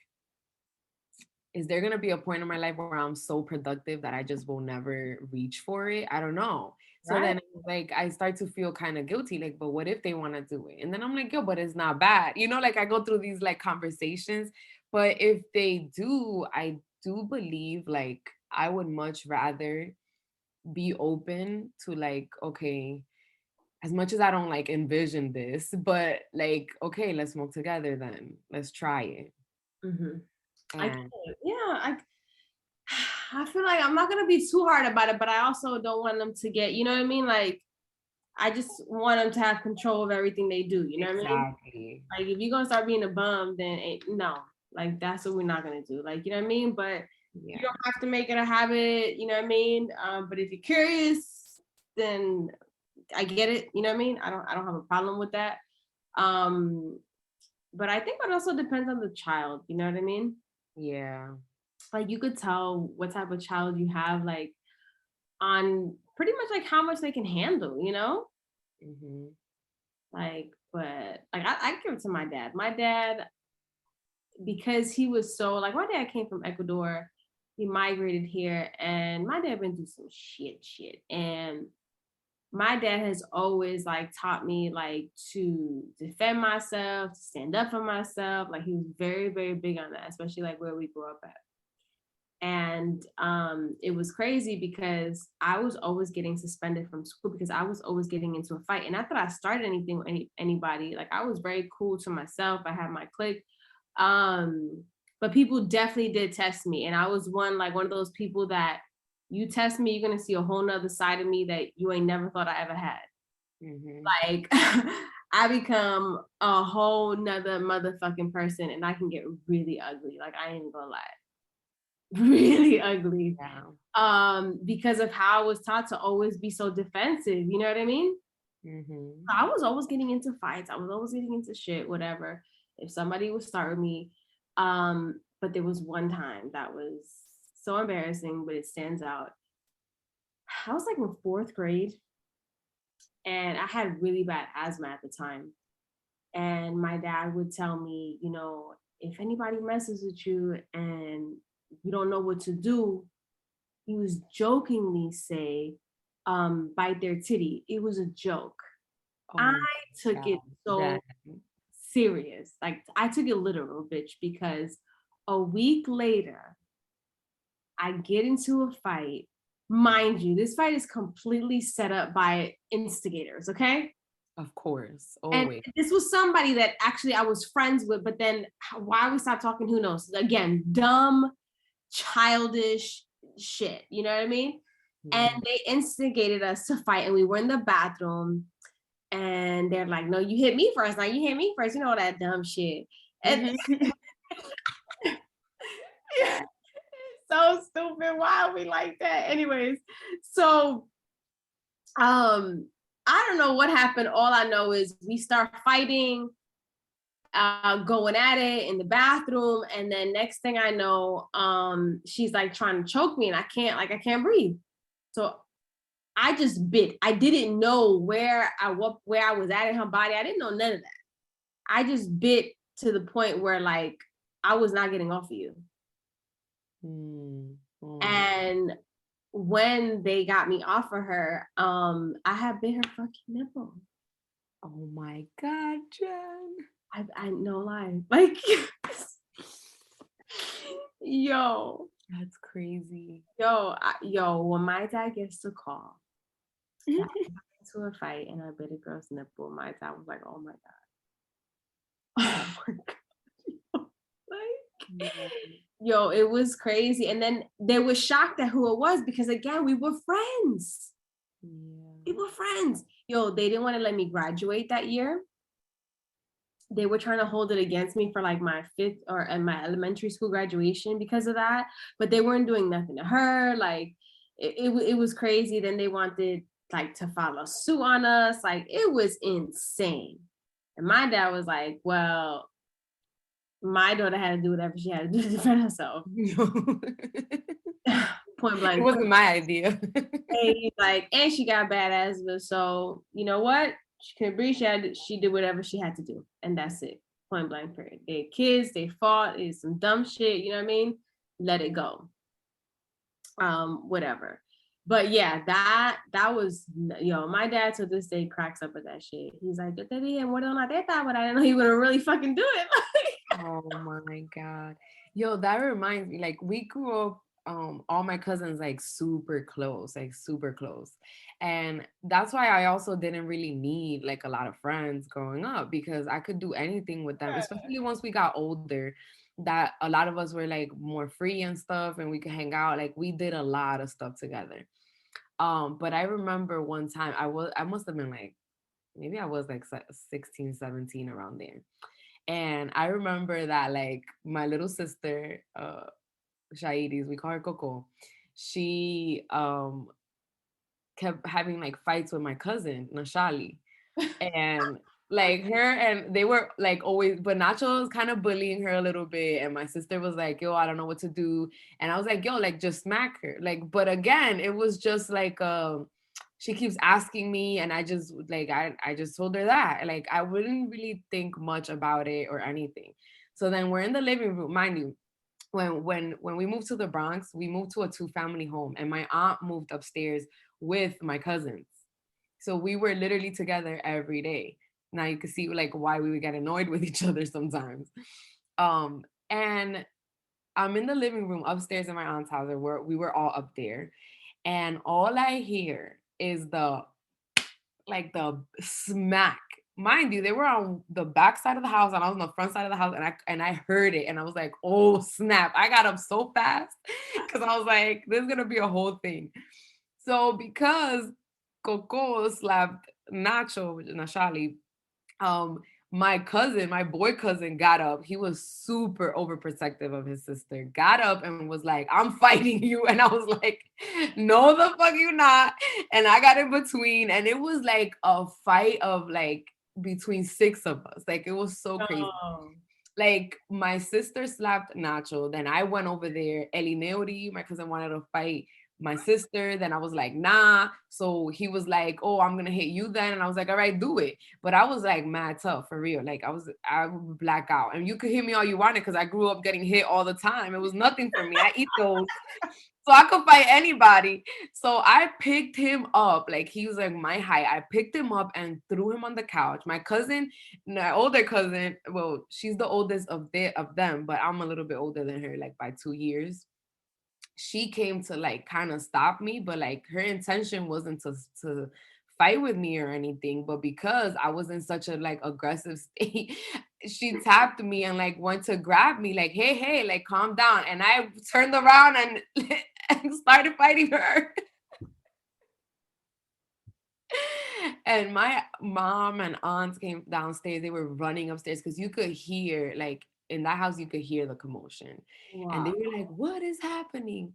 S2: is there gonna be a point in my life where I'm so productive that I just will never reach for it? I don't know. So
S1: Right.
S2: then like I start to feel kind of guilty, like, but what if they want to do it? And then I'm like, yo, but it's not bad. Like I go through these like conversations. But if they do, I do believe like I would much rather be open to like, okay, as much as I don't like envision this, but like, okay, let's smoke together then. Let's try it.
S1: Hmm. I get
S2: And
S1: it. Yeah, I feel like I'm not gonna be too hard about it, but I also don't want them to get, you know what I mean? Like I just want them to have control of everything they do. You know what I mean?
S2: exactly.
S1: Like if you're gonna start being a bum, then no, like that's what we're not gonna do. Like you know what I mean? But you
S2: Yeah.
S1: don't have to make it a habit. You know what I mean? But if you're curious, then I get it. You know what I mean? I don't have a problem with that. Um, but I think it also depends on the child. You know what I mean?
S2: Yeah.
S1: Like you could tell what type of child you have, like on pretty much like how much they can handle. You know?
S2: Hmm.
S1: Like, but like I give it to my dad. My dad, because he was so like my dad came from Ecuador. He migrated here, and my dad been through some shit. And my dad has always like taught me like to defend myself, to stand up for myself. Like he was very, very big on that, especially like where we grew up at. And it was crazy because I was always getting suspended from school because I was always getting into a fight. And not that I started anything with anybody. Like I was very cool to myself. I had my clique. But people definitely did test me. And I was one of those people that you test me, you're gonna see a whole nother side of me that you ain't never thought I ever had.
S2: Hmm.
S1: Like I become a whole nother motherfucking person and I can get really ugly. Like I ain't gonna lie. Really ugly.
S2: Yeah.
S1: Because of how I was taught to always be so defensive. You know what I mean?
S2: Mm-hmm.
S1: I was always getting into fights. I was always getting into shit, whatever. If somebody would start with me. But there was one time that was so embarrassing, but it stands out. I was like in fourth grade and I had really bad asthma at the time. And my dad would tell me, if anybody messes with you and you don't know what to do, he was jokingly say, bite their titty. It was a joke. I
S2: Oh my
S1: took
S2: God.
S1: it so
S2: That.
S1: serious. Like I took it literal, bitch, because a week later, I get into a fight. Mind you, this fight is completely set up by instigators, okay?
S2: Of course.
S1: And
S2: Always.
S1: this was somebody that actually I was friends with, but then why we stopped talking, who knows? Again, dumb, childish shit. You know what I mean? And
S2: Yeah.
S1: they instigated us to fight, and we were in the bathroom, and they're like, "No, you hit me first. Now you hit me first. You know all that dumb shit." And
S2: Mhm.
S1: yeah, so stupid. Why are we like that? Anyways, so I don't know what happened. All I know is we start fighting, going at it in the bathroom, and then next thing I know, she's like trying to choke me, and I can't breathe. So I just bit. I didn't know where I was at in her body. I didn't know none of that. I just bit to the point where like I was not getting off of you.
S2: Mm. Oh my.
S1: And when they got me off of her, I had bit her fucking nipple.
S2: Oh my God, Jen.
S1: I no lie. Like yo,
S2: That's crazy.
S1: when my dad gets the call that I got into a fight and I bit a girl's nipple, my dad was like, oh my God. Oh my God. Like,
S2: Yeah.
S1: yo, it was crazy. And then they were shocked at who it was because again, we were friends. We
S2: Yeah.
S1: were friends. Yo, they didn't want to let me graduate that year. They were trying to hold it against me for like my fifth or and my elementary school graduation because of that, but they weren't doing nothing to her. Like it was crazy. Then they wanted like to file a suit on us. Like it was insane. And my dad was like, well, my daughter had to do whatever she had to do to defend herself.
S2: No.
S1: Point
S2: It
S1: blank.
S2: wasn't my idea.
S1: Like, and she got bad asthma. So you know what? She couldn't breathe. She did whatever she had to do, and that's it. Point blank. Period. They kids. They fought. It's some dumb shit. You know what I mean? Let it go. Whatever. But yeah, that was my dad to this day cracks up at that shit. He's like, "Yo te dije muerde una teta," but I didn't know he would really fucking do it.
S2: Oh my God. Yo, that reminds me, like we grew up, all my cousins like super close, like super close. And that's why I also didn't really need like a lot of friends growing up because I could do anything with them, especially once we got older, that a lot of us were like more free and stuff and we could hang out. Like we did a lot of stuff together. But I remember one time I must have been like, maybe I was like 16, 17 around there. And I remember that like my little sister, Shairis, we call her Coco, she kept having like fights with my cousin, Nashali. And like her and they were like always, but Nacho was kind of bullying her a little bit. And my sister was like, yo, I don't know what to do. And I was like, yo, like just smack her. Like, but again, it was just like she keeps asking me and I just like I just told her that. Like I wouldn't really think much about it or anything. So then we're in the living room, mind you, when we moved to the Bronx, we moved to a two-family home and my aunt moved upstairs with my cousins. So we were literally together every day. Now you can see like why we would get annoyed with each other sometimes. And I'm in the living room upstairs in my aunt's house, and we were all up there. And all I hear is the smack. Mind you, they were on the back side of the house and I was on the front side of the house and I heard it and I was like, oh snap. I got up so fast because I was like, this is gonna be a whole thing. So because Coco slapped Nacho, Nashali, um my cousin, my boy cousin got up. He was super overprotective of his sister. Got up and was like, "I'm fighting you." And I was like, "No, the fuck you not." And I got in between, and it was like a fight of like between six of us. Like it was so crazy.
S1: Oh.
S2: Like my sister slapped Nacho, then I went over there. Elineuri, my cousin, wanted to fight my sister. Then I was like, nah. So he was like, oh, I'm gonna hit you then. And I was like, all right, do it. But I was like mad tough for real. Like I would black out. And you could hit me all you wanted because I grew up getting hit all the time. It was nothing for me. I eat those. So I could fight anybody. So I picked him up, like he was like my height. I picked him up and threw him on the couch. My cousin, my older cousin, well, she's the oldest of them, but I'm a little bit older than her, like by 2 years. She came to like kind of stop me, but like her intention wasn't to fight with me or anything. But because I was in such a like aggressive state, she tapped me and like went to grab me, like, hey, hey, like calm down. And I turned around and, and started fighting her. And my mom and aunts came downstairs. They were running upstairs because you could hear, like, in that house, you could hear the commotion. And they
S1: Wow.
S2: were like, what is happening?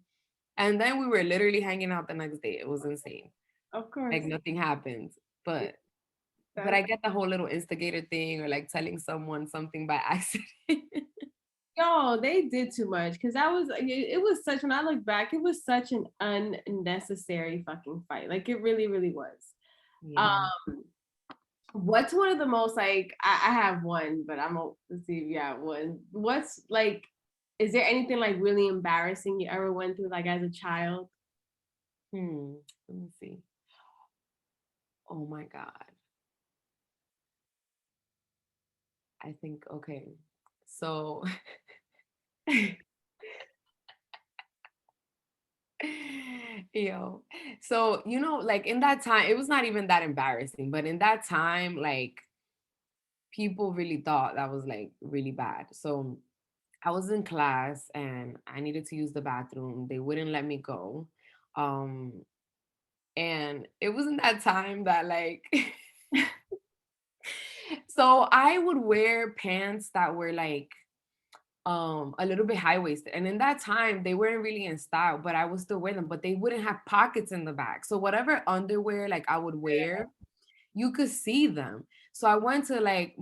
S2: And then we were literally hanging out the next day. It was insane.
S1: Of
S2: Like
S1: course.
S2: nothing happened. But
S1: That's
S2: I get the whole little instigator thing or like telling someone something by accident.
S1: Yo, they did too much because that was it was such when I look back, it was such an unnecessary fucking fight. Like it really, really was.
S2: Yeah.
S1: Um, what's one of the most like I have one, but I'm gonna let's see if you have one. What's like, is there anything like really embarrassing you ever went through like as a child?
S2: Let me see. Oh my God. I think, okay. So yo, so like in that time, it was not even that embarrassing, but in that time, like people really thought that was like really bad. So I was in class and I needed to use the bathroom. They wouldn't let me go. Um, and it was in that time that like so I would wear pants that were like a little bit high waisted, and in that time they weren't really in style, but I would still wear them, but they wouldn't have pockets in the back. So whatever underwear like I would wear, you could see them. So I went to like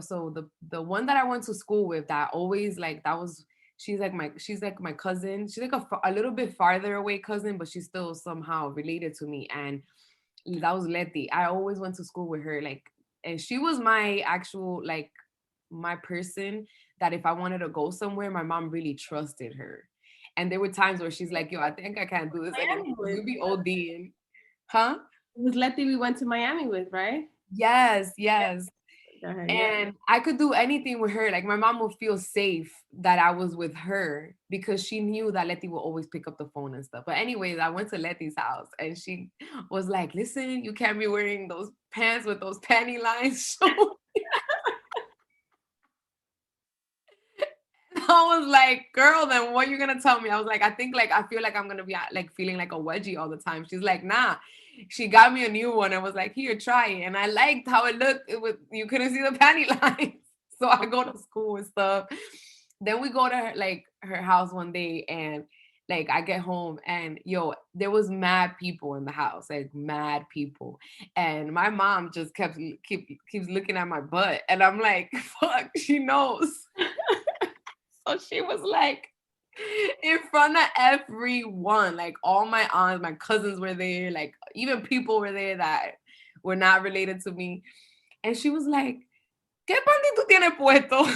S2: so the one that I went to school with, that always like that was she's like my cousin. She's like a little bit farther away cousin, but she's still somehow related to me. And that was Letty. I always went to school with her, like, and she was my actual like my person that if I wanted to go somewhere, my mom really trusted her. And there were times where she's like, yo, I think I can't do this anymore.
S1: Miami with.
S2: We'll be ODing. Huh?
S1: It was Letty we went to Miami with, right?
S2: Yes, yes.
S1: Go ahead, yeah.
S2: And I could do anything with her. Like my mom would feel safe that I was with her because she knew that Letty would always pick up the phone and stuff. But anyways, I went to Letty's house and she was like, listen, you can't be wearing those pants with those panty lines. I was like, girl, then what you gonna tell me? I was like, I think like I feel like I'm gonna be like feeling like a wedgie all the time. She's like, nah. She got me a new one and was like, here, try it. And I liked how it looked. It was you couldn't see the panty lines. So I go to school and stuff. Then we go to her house one day and like I get home and yo, there was mad people in the house, like mad people. And my mom just keeps looking at my butt. And I'm like, fuck, she knows. So she was like in front of everyone, like all my aunts, my cousins were there, like even people were there that were not related to me. And she was like, ¿Qué panty tú tienes puesto?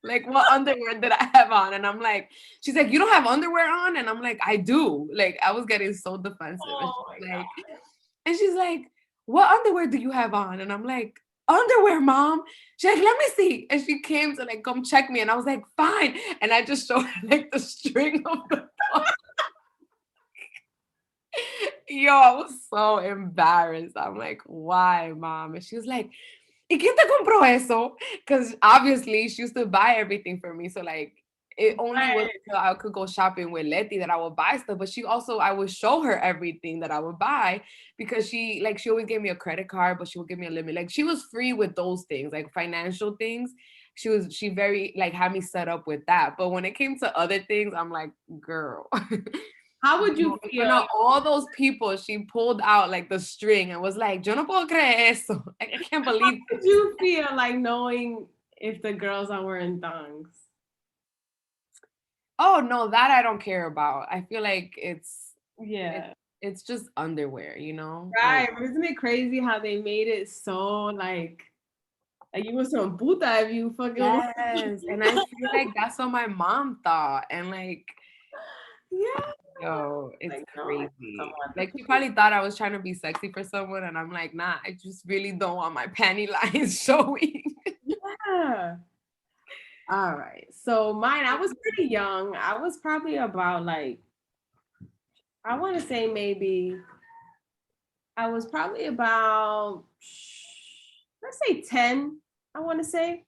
S2: Like, what underwear did I have on? And I'm like, she's like, you don't have underwear on? And I'm like, I do. Like, I was getting so defensive. And
S1: Oh
S2: she's
S1: my God.
S2: like, what underwear do you have on? And I'm like, underwear, mom. She's like, let me see. And she came to like come check me. And I was like, fine. And I just showed her like the string of the top. Yo, I was so embarrassed. I'm like, why, mom? And she was like, ¿Y quién te compró eso? Because obviously she used to buy everything for me. So like it only was
S1: Right.
S2: until I could go shopping with Letty that I would buy stuff. But she also, I would show her everything that I would buy because she always gave me a credit card, but she would give me a limit. Like she was free with those things, like financial things. She very like had me set up with that. But when it came to other things, I'm like, girl.
S1: How would you
S2: You
S1: feel?
S2: know, all those people, she pulled out like the string and was like, yo no puedo creer eso. Like, I can't believe
S1: How
S2: it.
S1: would you feel like knowing if the girls are wearing thongs?
S2: Oh no, that I don't care about. I feel like it,
S1: Yeah.
S2: it's just underwear, you know? Like,
S1: Right. But isn't it crazy how they made it so like you was some puta if you fucking
S2: yes. And I feel like that's what my mom thought. And like,
S1: yeah.
S2: yo, it's
S1: Like no, I just don't
S2: crazy.
S1: want
S2: Like she probably thought I was trying to be sexy for someone, and I'm like, nah, I just really don't want my panty lines showing.
S1: yeah. All right. So mine, I was pretty young. I was probably about like, I want to say maybe I was probably about, let's say 10, I want to say.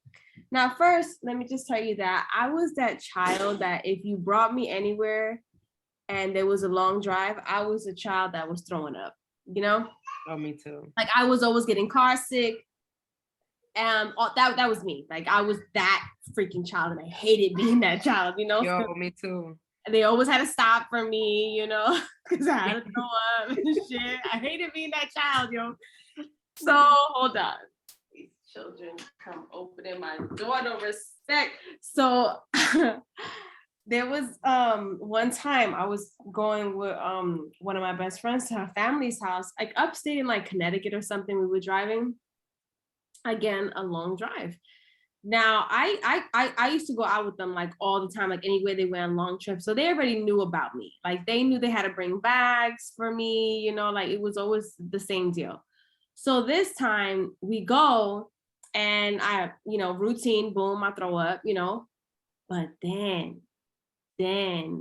S1: Now, first, let me just tell you that I was that child that if you brought me anywhere and there was a long drive, I was a child that was throwing up, you know?
S2: Oh, me too.
S1: Like I was always getting car sick. That was me. Like I was that freaking child and I hated being that child, you know?
S2: Yo, me too.
S1: They always had to stop for me, you know, because I had to throw up and shit. I hated being that child, yo. So hold on. These children come opening my door, no respect. So there was one time I was going with one of my best friends to her family's house, like upstate in like Connecticut or something. We were driving, again, a long drive. Now I used to go out with them like all the time, like anywhere they went on long trips. So they already knew about me. Like they knew they had to bring bags for me, you know, like it was always the same deal. So this time we go and I, you know, routine, boom, I throw up, you know, but then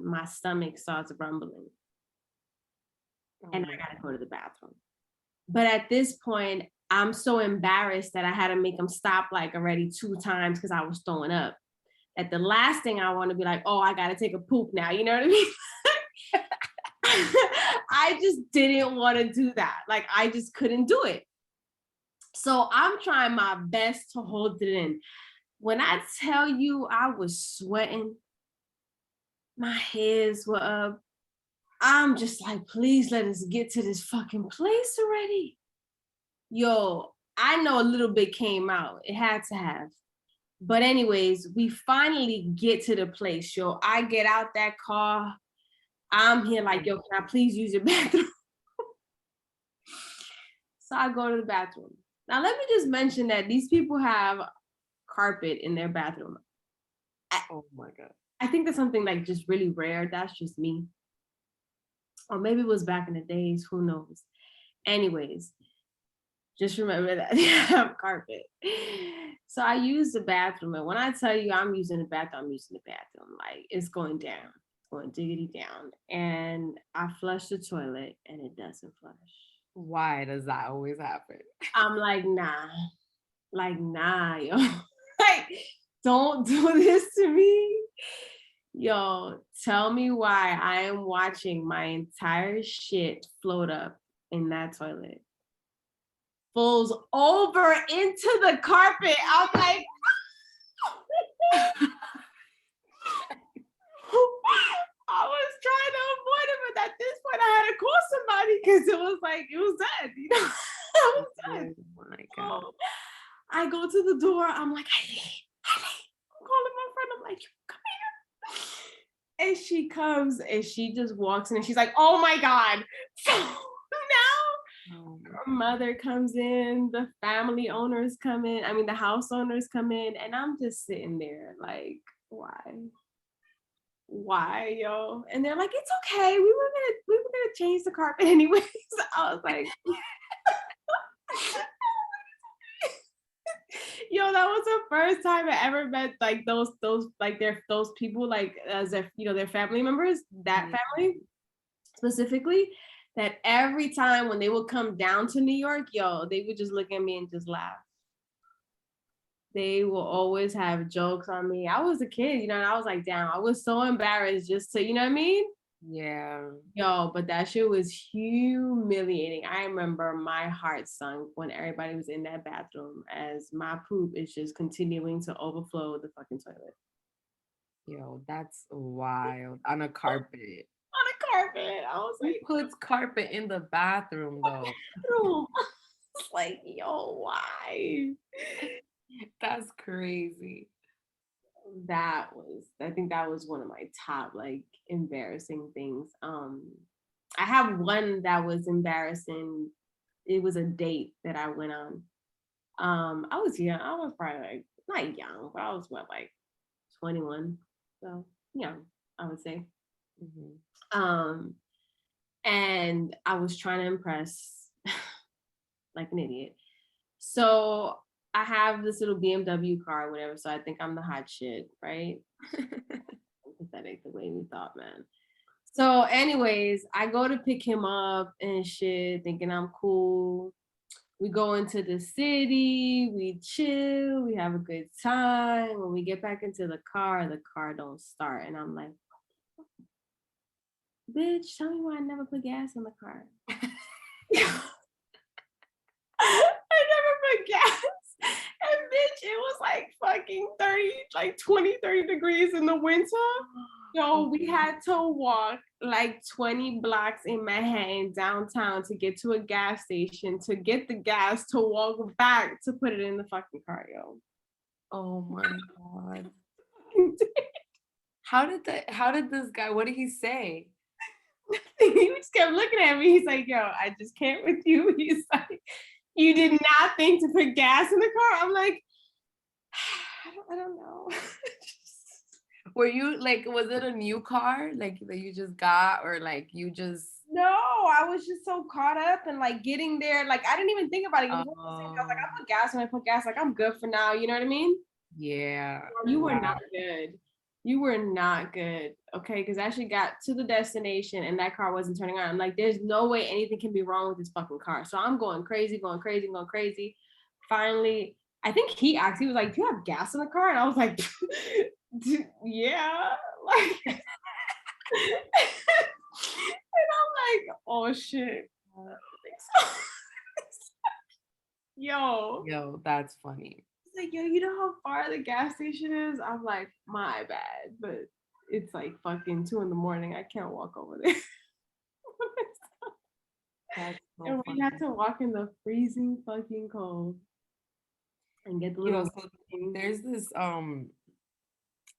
S1: my stomach starts rumbling
S2: Oh
S1: and
S2: my
S1: I gotta go to the bathroom. But at this point, I'm so embarrassed that I had to make them stop like already 2 times because I was throwing up. At the last thing I want to be like, oh, I gotta take a poop now. You know what I mean? I just didn't want to do that. Like I just couldn't do it. So I'm trying my best to hold it in. When I tell you I was sweating, my hairs were up. I'm just like, please let us get to this fucking place already. Yo, I know a little bit came out. It had to have. But anyways, we finally get to the place. Yo, I get out that car. I'm here like, yo, can I please use your bathroom? So I go to the bathroom. Now let me just mention that these people have carpet in their bathroom.
S2: Oh my God.
S1: I think that's something like just really rare. That's just me. Or maybe it was back in the days, who knows? Anyways, just remember that they have carpet. So I use the bathroom. And when I tell you I'm using the bathroom, I'm using the bathroom. Like it's going down, it's going diggity down. And I flush the toilet and it doesn't flush.
S2: Why does that always happen?
S1: I'm like, nah, yo. Like, don't do this to me. Yo, tell me why I am watching my entire shit float up in that toilet. Falls over into the carpet. I'm like, I was trying to avoid it, but at this point I had to call somebody because it was like, it was dead, you know? I was dead.
S2: Oh my God.
S1: So I go to the door. I'm like, Eileen. I'm calling my friend. I'm like, come here. And she comes and she just walks in and she's like, oh my God. So now
S2: Oh my
S1: her mother comes in, the family owners come in, I mean, the house owners come in, and I'm just sitting there like, why, yo? And they're like, it's okay. We were gonna change the carpet anyways. I was like, yo, that was the first time I ever met like those like those people like as if you know their family members, that family specifically, that every time when they would come down to New York, yo, they would just look at me and just laugh. They will always have jokes on me. I was a kid, and I was like, damn, I was so embarrassed just to, you know what I mean?
S2: Yeah.
S1: Yo, but that shit was humiliating. I remember my heart sunk when everybody was in that bathroom as my poop is just continuing to overflow the fucking toilet.
S2: Yo, that's wild. On a carpet.
S1: On a carpet. I was
S2: Who
S1: like,
S2: puts carpet in the bathroom though?
S1: bathroom. I was like, yo, why?
S2: That's crazy.
S1: I think that was one of my top like embarrassing things. I have one that was embarrassing. It was a date that I went on. I was young. I was probably like not young, but I was what, like 21. So young, I would say.
S2: Mhm.
S1: Um, and I was trying to impress like an idiot. So I have this little BMW car or whatever. So I think I'm the hot shit, right? Pathetic the way we thought, man. So, anyways, I go to pick him up and shit, thinking I'm cool. We go into the city, we chill, we have a good time. When we get back into the car don't start. And I'm like, bitch, tell me why I never put gas in the car. I never put gas. And bitch, it was like fucking 30, like 20, 30 degrees in the winter. Yo, we
S2: Okay.
S1: had to walk like 20 blocks in Manhattan downtown to get to a gas station to get the gas to walk back to put it in the fucking car, yo.
S2: Oh my God. How did this guy, what did he say?
S1: He just kept looking at me. He's like, yo, I just can't with you. He's like, you did not think to put gas in the car? I'm like, I don't know.
S2: Were you like, was it a new car like that you just got, or like you just
S1: No, I was just so caught up and like getting there. Like I didn't even think about it. It was one of those things. I was like, I put gas when I put gas. Like I'm good for now. You know what I mean?
S2: yeah,
S1: You were
S2: wow.
S1: not good. You were not good. Okay, because I actually got to the destination and that car wasn't turning on. I'm like, there's no way anything can be wrong with this fucking car. So I'm going crazy, going crazy, going crazy. Finally, I think he asked. He was like, "Do you have gas in the car?" And I was like, "Yeah." Like, and I'm like, "Oh shit." I think so. Yo,
S2: Yo, that's funny.
S1: he's like, yo, you know how far the gas station is? I'm like, my bad, but it's like fucking 2 in the morning. I can't walk over there.
S2: That's so
S1: And we had
S2: funny.
S1: to walk in the freezing fucking cold and get the
S2: Yo,
S1: little
S2: so
S1: thing.
S2: there's this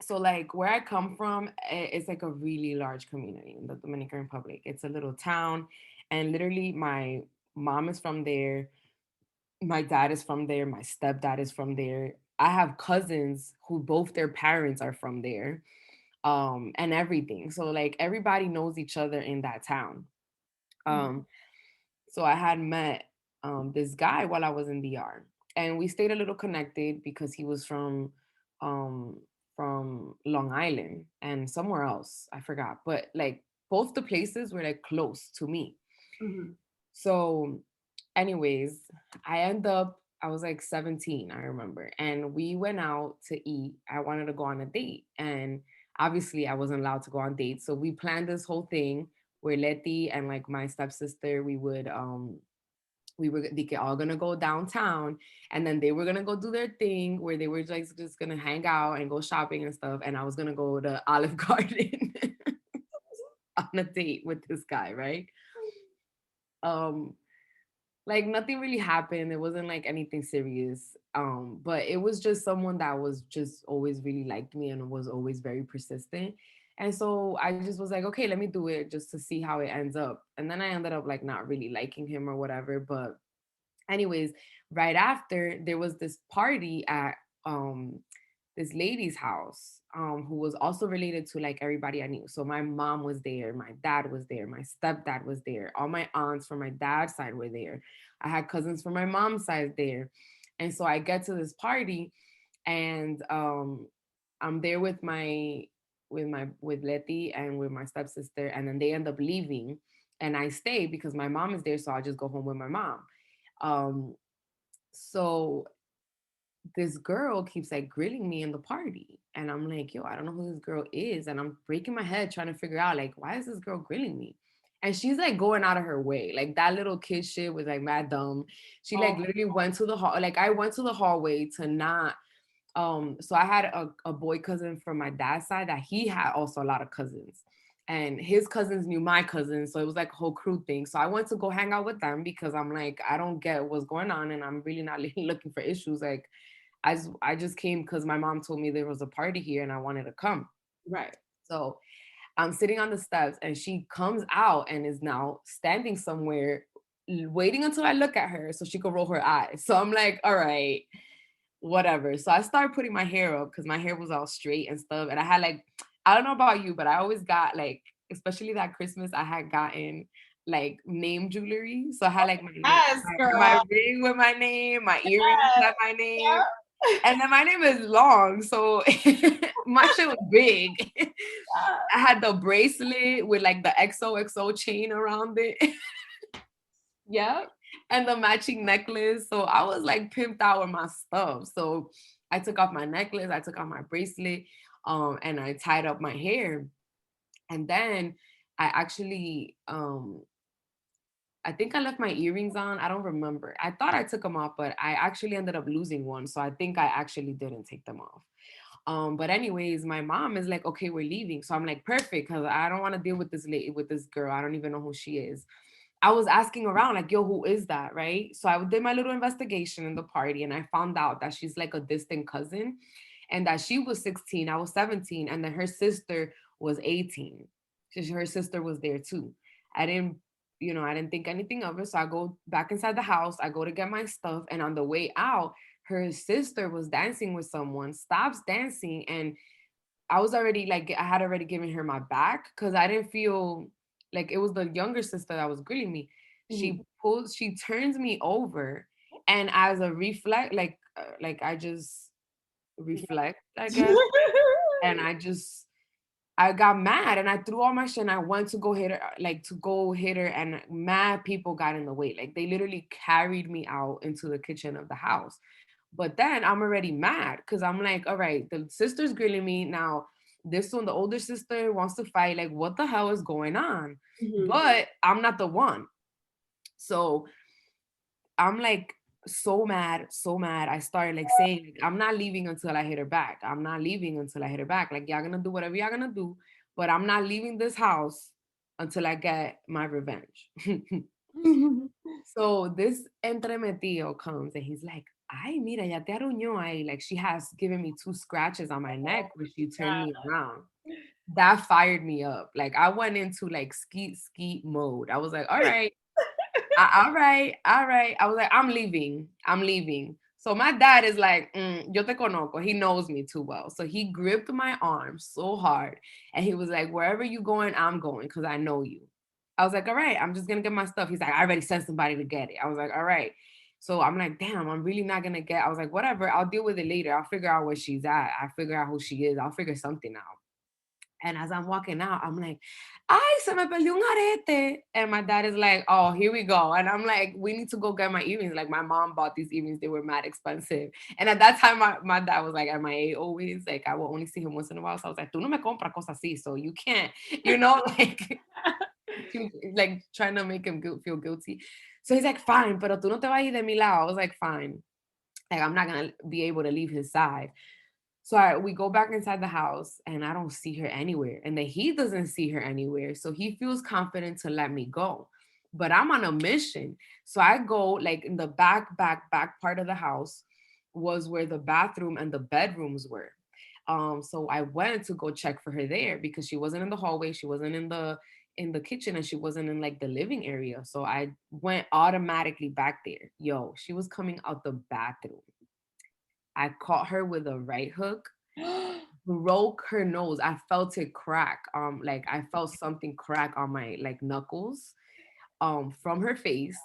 S2: so like where I come from, it's like a really large community in the Dominican Republic. It's a little town, and literally my mom is from there, my dad is from there, my stepdad is from there. I have cousins who both their parents are from there, and everything. So like everybody knows each other in that town.
S1: Mhm.
S2: Um, so I had met this guy while I was in DR, and we stayed a little connected because he was um, from Long Island and somewhere else. I forgot, but like both the places were like close to me.
S1: Mhm.
S2: So, anyways, I was like 17, I remember, and we went out to eat. I wanted to go on a date, and obviously, I wasn't allowed to go on dates. So, we planned this whole thing where Letty and like my stepsister, we were all gonna go downtown, and then they were gonna go do their thing where they were like just gonna hang out and go shopping and stuff, and I was gonna go to Olive Garden on a date with this guy, right? Um, like nothing really happened. It wasn't like anything serious. But it was just someone that was just always really liked me and was always very persistent. And so I just was like, okay, let me do it just to see how it ends up. And then I ended up like not really liking him or whatever. But anyways, right after there was this party at this lady's house, who was also related to like everybody I knew. So my mom was there, my dad was there, my stepdad was there, all my aunts from my dad's side were there. I had cousins from my mom's side there. And so I get to this party, and I'm there with with Letty and with my stepsister, and then they end up leaving. And I stay because my mom is there, so I'll just go home with my mom. Um, so this girl keeps like grilling me in the party. And I'm like, yo, I don't know who this girl is. And I'm breaking my head trying to figure out like, why is this girl grilling me? And she's like going out of her way. Like that little kid shit was like mad dumb. She like
S1: Oh,
S2: literally went to the hall. Like I went to the hallway to not so I had a boy cousin from my dad's side that he had also a lot of cousins. And his cousins knew my cousins. So it was like a whole crew thing. So I went to go hang out with them because I'm like, I don't get what's going on. And I'm really not looking for issues. Like I just came because my mom told me there was a party here and I wanted to come.
S1: right.
S2: So I'm sitting on the steps and she comes out and is now standing somewhere waiting until I look at her so she could roll her eyes. So I'm like, all right, whatever. So I started putting my hair up because my hair was all straight and stuff. And I had like, I don't know about you, but I always got like, especially that Christmas, I had gotten like name jewelry. So I had like my name,
S1: Yes,
S2: my
S1: girl.
S2: ring with my name, my earrings
S1: Yes.
S2: had my name.
S1: Yeah.
S2: And then my name is long, so my shit was big. I had the bracelet with like the XOXO chain around it. Yep. And the matching necklace. So I was like pimped out with my stuff. So I took off my necklace, I took off my bracelet, and I tied up my hair. And then I actually I think I left my earrings on. I don't remember. I thought I took them off, but I actually ended up losing one. So I think I actually didn't take them off. But anyways, my mom is like, okay, we're leaving. So I'm like, perfect, because I don't want to deal with this lady, with this girl. I don't even know who she is. I was asking around, like, yo, who is that? Right. So I did my little investigation in the party and I found out that she's like a distant cousin and that she was 16, I was 17, and then her sister was 18. Her sister was there too. I didn't, I didn't think anything of it. So I go back inside the house, I go to get my stuff, and on the way out, her sister was dancing with someone, stops dancing, and I was already like, I had already given her my back because I didn't feel like it was the younger sister that was grilling me.
S1: Mhm.
S2: She turns me over, and as a reflect, like I just reflect, I guess, and I got mad and I threw all my shit and I went to go hit her, like to go hit her, and mad people got in the way. Like they literally carried me out into the kitchen of the house. But then I'm already mad because I'm like, all right, the sister's grilling me. Now, this one, the older sister wants to fight. Like, what the hell is going on?
S1: Mhm.
S2: But I'm not the one. So I'm like so mad, so mad. I started like saying, like, I'm not leaving until I hit her back. I'm not leaving until I hit her back. Like, y'all gonna do whatever y'all gonna do, but I'm not leaving this house until I get my revenge. So this entremetido comes and he's like, ay, mira, ya te aruñó ahí. Like she has given me two scratches on my neck where she turned me around. That fired me up. Like I went into like skeet skeet mode. I was like, all right, all right, all right. I was like, I'm leaving. I'm leaving. So my dad is like, yo te conozco. He knows me too well. So he gripped my arm so hard and he was like, wherever you going, I'm going because I know you. I was like, all right, I'm just gonna get my stuff. He's like, I already sent somebody to get it. I was like, all right. So I'm like, damn, I'm really not gonna get. I was like, whatever, I'll deal with it later. I'll figure out where she's at. I'll figure out who she is. I'll figure something out. And as I'm walking out, I'm like, ay, se me perdió un arete. And my dad is like, oh, here we go. And I'm like, we need to go get my earrings. Like my mom bought these earrings. They were mad expensive. And at that time, my dad was like MIA always. Like I will only see him once in a while. So I was like, tú no me compras cosas así. So you can't, like, like trying to make him feel guilty. So he's like, fine, pero tú no te vas a ir de mi lado. I was like, fine. Like I'm not going to be able to leave his side. So we go back inside the house and I don't see her anywhere. And then he doesn't see her anywhere. So he feels confident to let me go. But I'm on a mission. So I go like in the back part of the house was where the bathroom and the bedrooms were. So I went to go check for her there because she wasn't in the hallway, she wasn't in the kitchen, and she wasn't in like the living area. So I went automatically back there. Yo, she was coming out the bathroom. I caught her with a right hook, broke her nose. I felt it crack. Like I felt something crack on my like knuckles, from her face.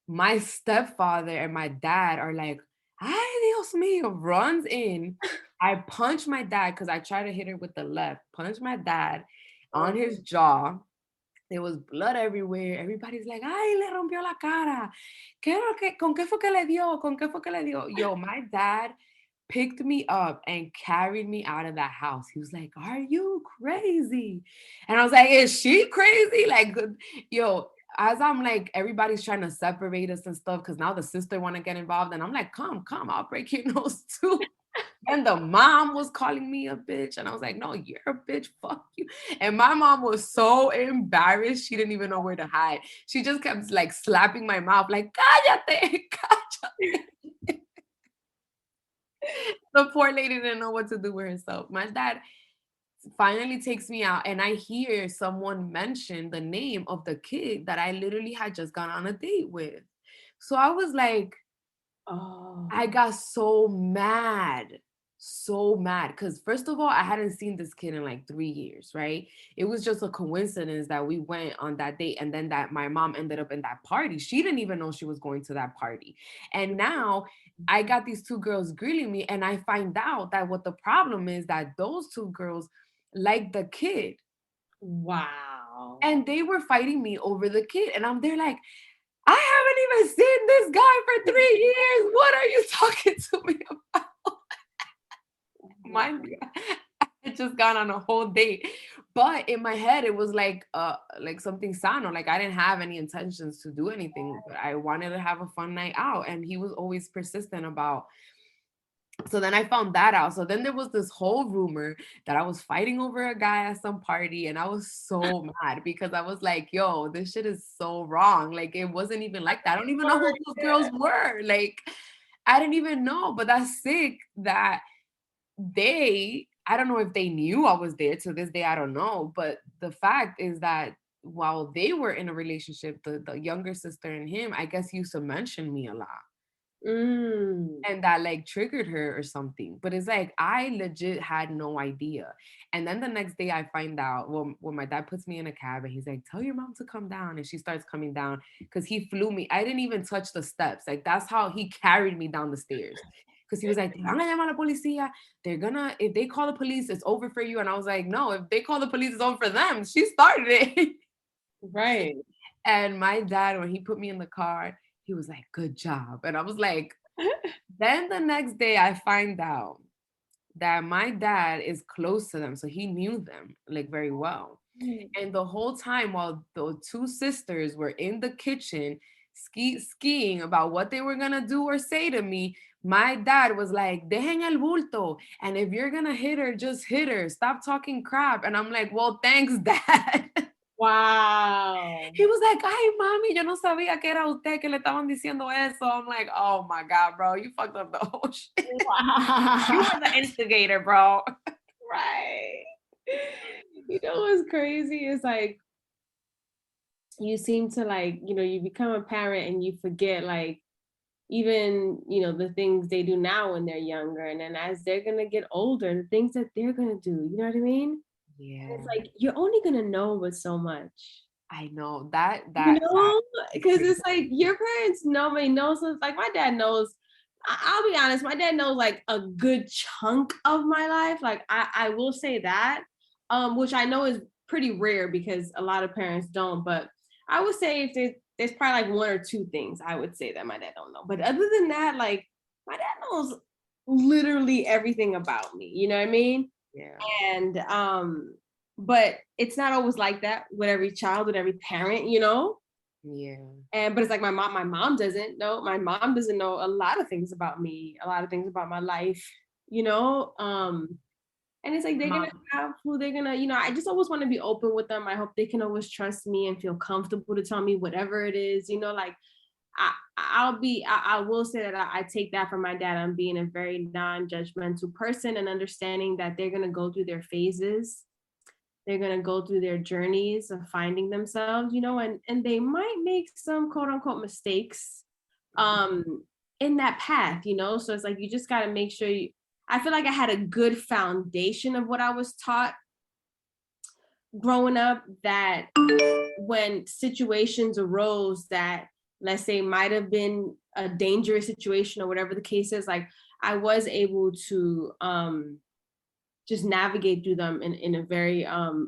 S2: My stepfather and my dad are like, ay, Dios mío, runs in. I punch my dad because I tried to hit her with the left, punch my dad on his jaw. There was blood everywhere. Everybody's like, ay, le rompió la cara. ¿Con qué fue que le dio? ¿Con qué fue que le dio? Yo, my dad picked me up and carried me out of that house. He was like, are you crazy? And I was like, is she crazy? Like, yo, as I'm like, everybody's trying to separate us and stuff because now the sister want to get involved. And I'm like, come, I'll break your nose too. And the mom was calling me a bitch. And I was like, no, you're a bitch. Fuck you. And my mom was so embarrassed. She didn't even know where to hide. She just kept like slapping my mouth, like, cállate, cállate. The poor lady didn't know what to do with herself. My dad finally takes me out, and I hear someone mention the name of the kid that I literally had just gone on a date with. So I was like,
S1: Oh.
S2: I got so mad. Because, first of all, I hadn't seen this kid in like 3 years, right? It was just a coincidence that we went on that date and then that my mom ended up in that party. She didn't even know she was going to that party. And now I got these two girls grilling me, and I find out that what the problem is that those two girls like the kid.
S1: Wow.
S2: And they were fighting me over the kid. And I'm there like, I haven't even seen this guy for 3 years. What are you talking to me about? Mind you, I had just gone on a whole date. But in my head, it was like something sano. Like I didn't have any intentions to do anything, but I wanted to have a fun night out. And he was always persistent about. So then I found that out. So then there was this whole rumor that I was fighting over a guy at some party. And I was so mad because I was like, yo, this shit is so wrong. Like it wasn't even like that. I don't even know who those girls were. Like I didn't even know. But that's sick that I don't know if they knew I was there. To this day, I don't know. But the fact is that while they were in a relationship, the younger sister and him, I guess, used to mention me a lot.
S1: Mm.
S2: And that like triggered her or something. But it's like I legit had no idea. And then the next day I find out, well, when my dad puts me in a cab and he's like, tell your mom to come down. And she starts coming down because he flew me. I didn't even touch the steps. Like that's how he carried me down the stairs. Because he was like, "Te van a llamar a la policía. They're gonna, if they call the police, it's over for you." And I was like, no, if they call the police, it's over for them. She started it.
S1: Right.
S2: And my dad, when he put me in the car, he was like, good job. And I was like, then the next day I find out that my dad is close to them. So he knew them like very well. And the whole time while the two sisters were in the kitchen skiing about what they were gonna do or say to me, my dad was like, dejen el bulto. And if you're gonna hit her, just hit her. Stop talking crap. And I'm like, well, thanks, dad.
S1: Wow.
S2: He was like, ay, mami, yo no sabía que era usted que le estaban diciendo eso. I'm like, oh my God, bro, you fucked up the whole shit. You
S1: Wow.
S2: were the instigator, bro.
S1: Right. You know what's crazy is like you seem to like, you become a parent and you forget like even, the things they do now when they're younger. And then as they're gonna get older, the things that they're gonna do, you know what I mean? And
S2: Yeah,
S1: it's like you're only gonna know but so much.
S2: I know that
S1: You
S2: that that
S1: know,
S2: is
S1: because
S2: crazy.
S1: it's like your parents know me, know so it's like my dad knows. I'll be honest, my dad knows like a good chunk of my life. Like I will say that, which I know is pretty rare because a lot of parents don't. But I would say if there's probably like one or two things I would say that my dad don't know. But other than that, like my dad knows literally everything about me. You know what I mean?
S2: Yeah,
S1: And but it's not always like that with every child, with every parent,
S2: yeah.
S1: and but it's like my mom doesn't know. My mom doesn't know a lot of things about me, a lot of things about my life, you know. And it's like they're gonna
S2: Mom,
S1: have who they're gonna, I just always want to be open with them. I hope they can always trust me and feel comfortable to tell me whatever it is, like I will say that I take that from my dad on being a very non-judgmental person and understanding that they're gonna go through their phases, they're going to go through their journeys of finding themselves, and they might make some quote unquote mistakes um in that path, so it's like you just got to make sure I feel like I had a good foundation of what I was taught growing up, that when situations arose that, let's say, might have been a dangerous situation or whatever the case is, like I was able to just navigate through them in a very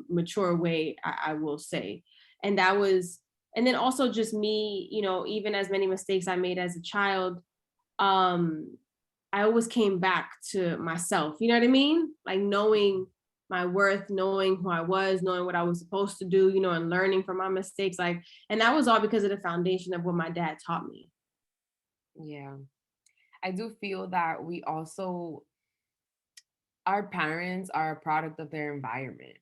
S1: mature way, I will say. And that was, and then also just me, you know, even as many mistakes I made as a child, um, I always came back to myself. You know what I mean? Like knowing my worth, knowing who I was, knowing what I was supposed to do, you know, and learning from my mistakes. Like, and that was all because of the foundation of what my dad taught me.
S2: Yeah. I do feel that we also, our parents are a product of their environment.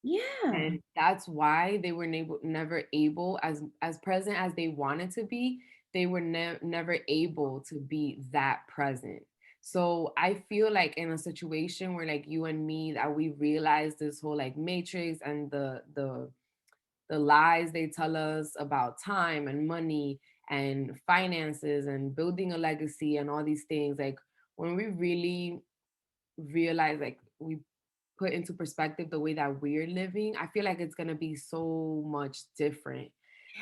S1: Yeah.
S2: And that's why they were never able, as present as they wanted to be, they were never able to be that present. So I feel like in a situation where like you and me, that we realize this whole like matrix and the lies they tell us about time and money and finances and building a legacy and all these things, like when we really realize, like we put into perspective the way that we're living, I feel like it's going to be so much different.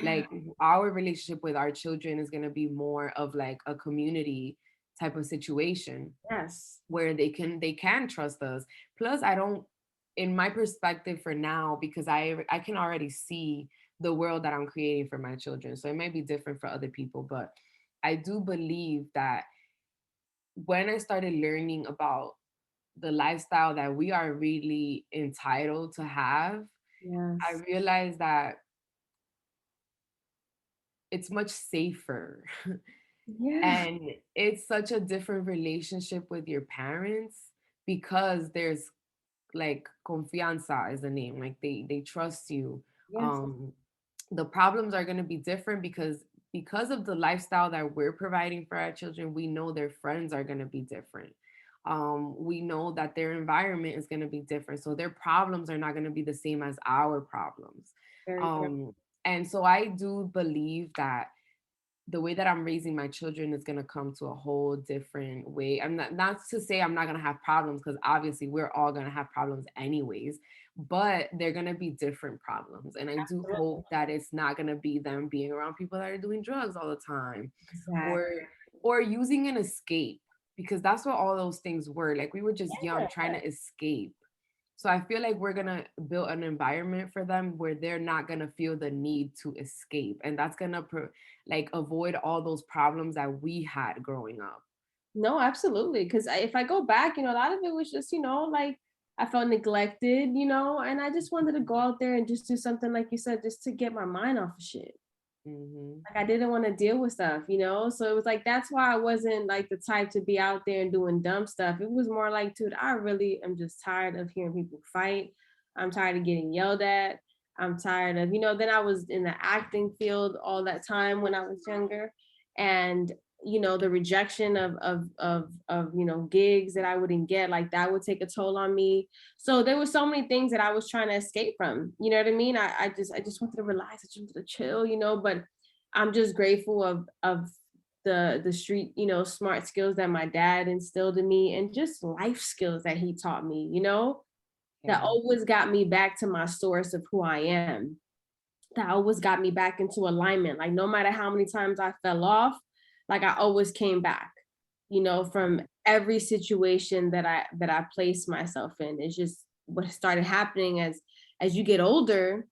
S1: Yeah.
S2: Like our relationship with our children is going to be more of like a community type of situation
S1: Yes.
S2: where they can trust us. Plus, I don't, in my perspective for now, because I can already see the world that I'm creating for my children. So it might be different for other people, but I do believe that when I started learning about the lifestyle that we are really entitled to have, I
S1: Yes.
S2: realized that it's much safer.
S1: Yeah.
S2: And it's such a different relationship with your parents because there's like confianza is the name. Like they trust you.
S1: Yes.
S2: Um the problems are going to be different because of the lifestyle that we're providing for our children. We know their friends are going to be different. We know that their environment is going to be different, so their problems are not going to be the same as our problems.
S1: Very true.
S2: And so I do believe that the way that I'm raising my children is going to come to a whole different way. I'm not to say I'm not going to have problems, because obviously we're all going to have problems anyways, but they're going to be different problems. And I do hope that it's not going to be them being around people that are doing drugs all the time, or
S1: Exactly.
S2: using an escape, because that's what all those things were. Like we were just young trying to escape. So I feel like we're gonna build an environment for them where they're not gonna feel the need to escape, and that's gonna like avoid all those problems that we had growing up.
S1: No, absolutely. Because if I go back, you know, a lot of it was just, you know, like I felt neglected, you know, and I just wanted to go out there and just do something, like you said, just to get my mind off of shit.
S2: Hmm.
S1: Like I didn't want to deal with stuff, you know? So it was like, that's why I wasn't like the type to be out there and doing dumb stuff. It was more like, dude, I really am just tired of hearing people fight. I'm tired of getting yelled at. I'm tired of, you know, then I was in the acting field all that time when I was younger. And, you know, the rejection of, you know, gigs that I wouldn't get, like that would take a toll on me. So there were so many things that I was trying to escape from. You know what I mean? I just wanted to relax, I just wanted to chill, you know, but I'm just grateful of the street, you know, smart skills that my dad instilled in me, and just life skills that he taught me, you know, that
S2: Yeah.
S1: always got me back to my source of who I am. That always got me back into alignment. Like no matter how many times I fell off, like I always came back, you know, from every situation that I placed myself in. It's just what started happening as you get older.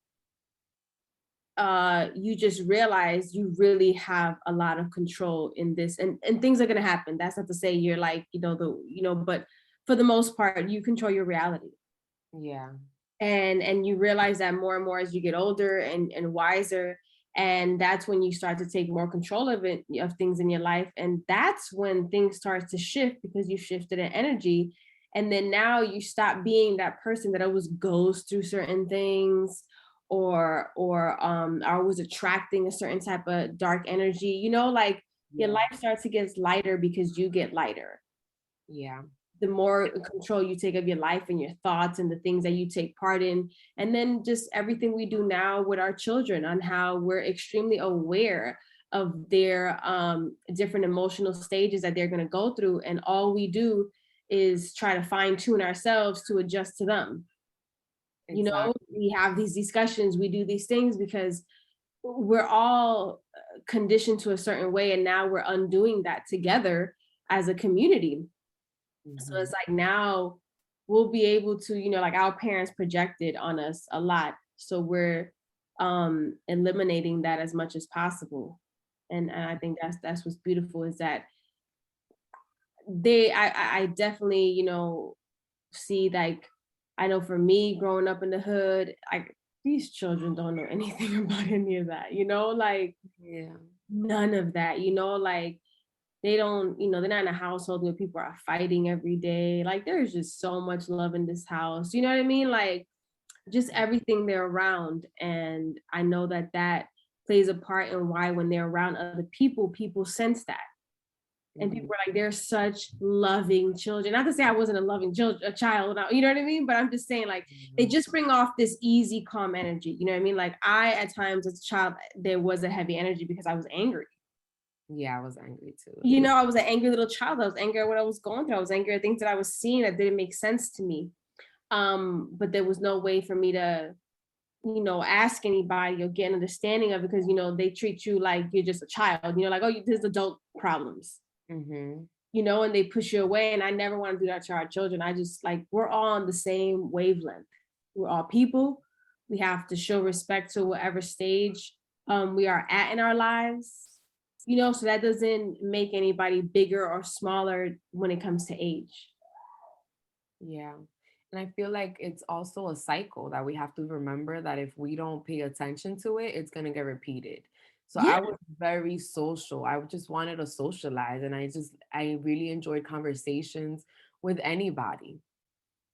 S1: You just realize you really have a lot of control in this, and things are going to happen. That's not to say you're like, you know, but for the most part you control your reality.
S2: Yeah.
S1: And you realize that more and more as you get older and wiser, and that's when you start to take more control of it, of things in your life, and that's when things start to shift because you shifted an energy. And then now you stop being that person that always goes through certain things, or always attracting a certain type of dark energy, you know, like your
S2: Yeah.
S1: life starts to get lighter because you get lighter.
S2: Yeah.
S1: The more control you take of your life and your thoughts and the things that you take part in. And then just everything we do now with our children, on how we're extremely aware of their different emotional stages that they're going to go through. And all we do is try to fine tune ourselves to adjust to them. You know,
S2: Exactly.
S1: we have these discussions, we do these things because we're all conditioned to a certain way. And now we're undoing that together as a community. So
S2: Hmm.
S1: it's like now we'll be able to, you know, like our parents projected on us a lot. So we're eliminating that as much as possible. And I think that's what's beautiful is that I definitely, see like I know for me growing up in the hood, like these children don't know anything about any of that, like
S2: Yeah.
S1: none of that, like they don't, they're not in a household where people are fighting every day. Like there's just so much love in this house. You know what I mean? Like just everything they're around. And I know that that plays a part in why when they're around other people, people sense that. And people
S2: Mhm.
S1: were like, they're such loving children. Not to say I wasn't a loving a child, you know what I mean? But I'm just saying, like, they
S2: Mhm.
S1: just bring off this easy, calm energy. You know what I mean? Like, I, at times as a child, there was a heavy energy because I was angry.
S2: Yeah, I was angry too.
S1: I was an angry little child. I was angry at what I was going through. I was angry at things that I was seeing that didn't make sense to me. But there was no way for me to, ask anybody or get an understanding of it because, they treat you like you're just a child. Like, oh, there's adult problems.
S2: Mhm.
S1: And they push you away. And I never want to do that to our children. I just like, we're all on the same wavelength. We're all people. We have to show respect to whatever stage we are at in our lives, so that doesn't make anybody bigger or smaller when it comes to age.
S2: Yeah. And I feel like it's also a cycle that we have to remember that if we don't pay attention to it, it's going to get repeated. So
S1: Yeah.
S2: I was very social. I just wanted to socialize and I really enjoyed conversations with anybody.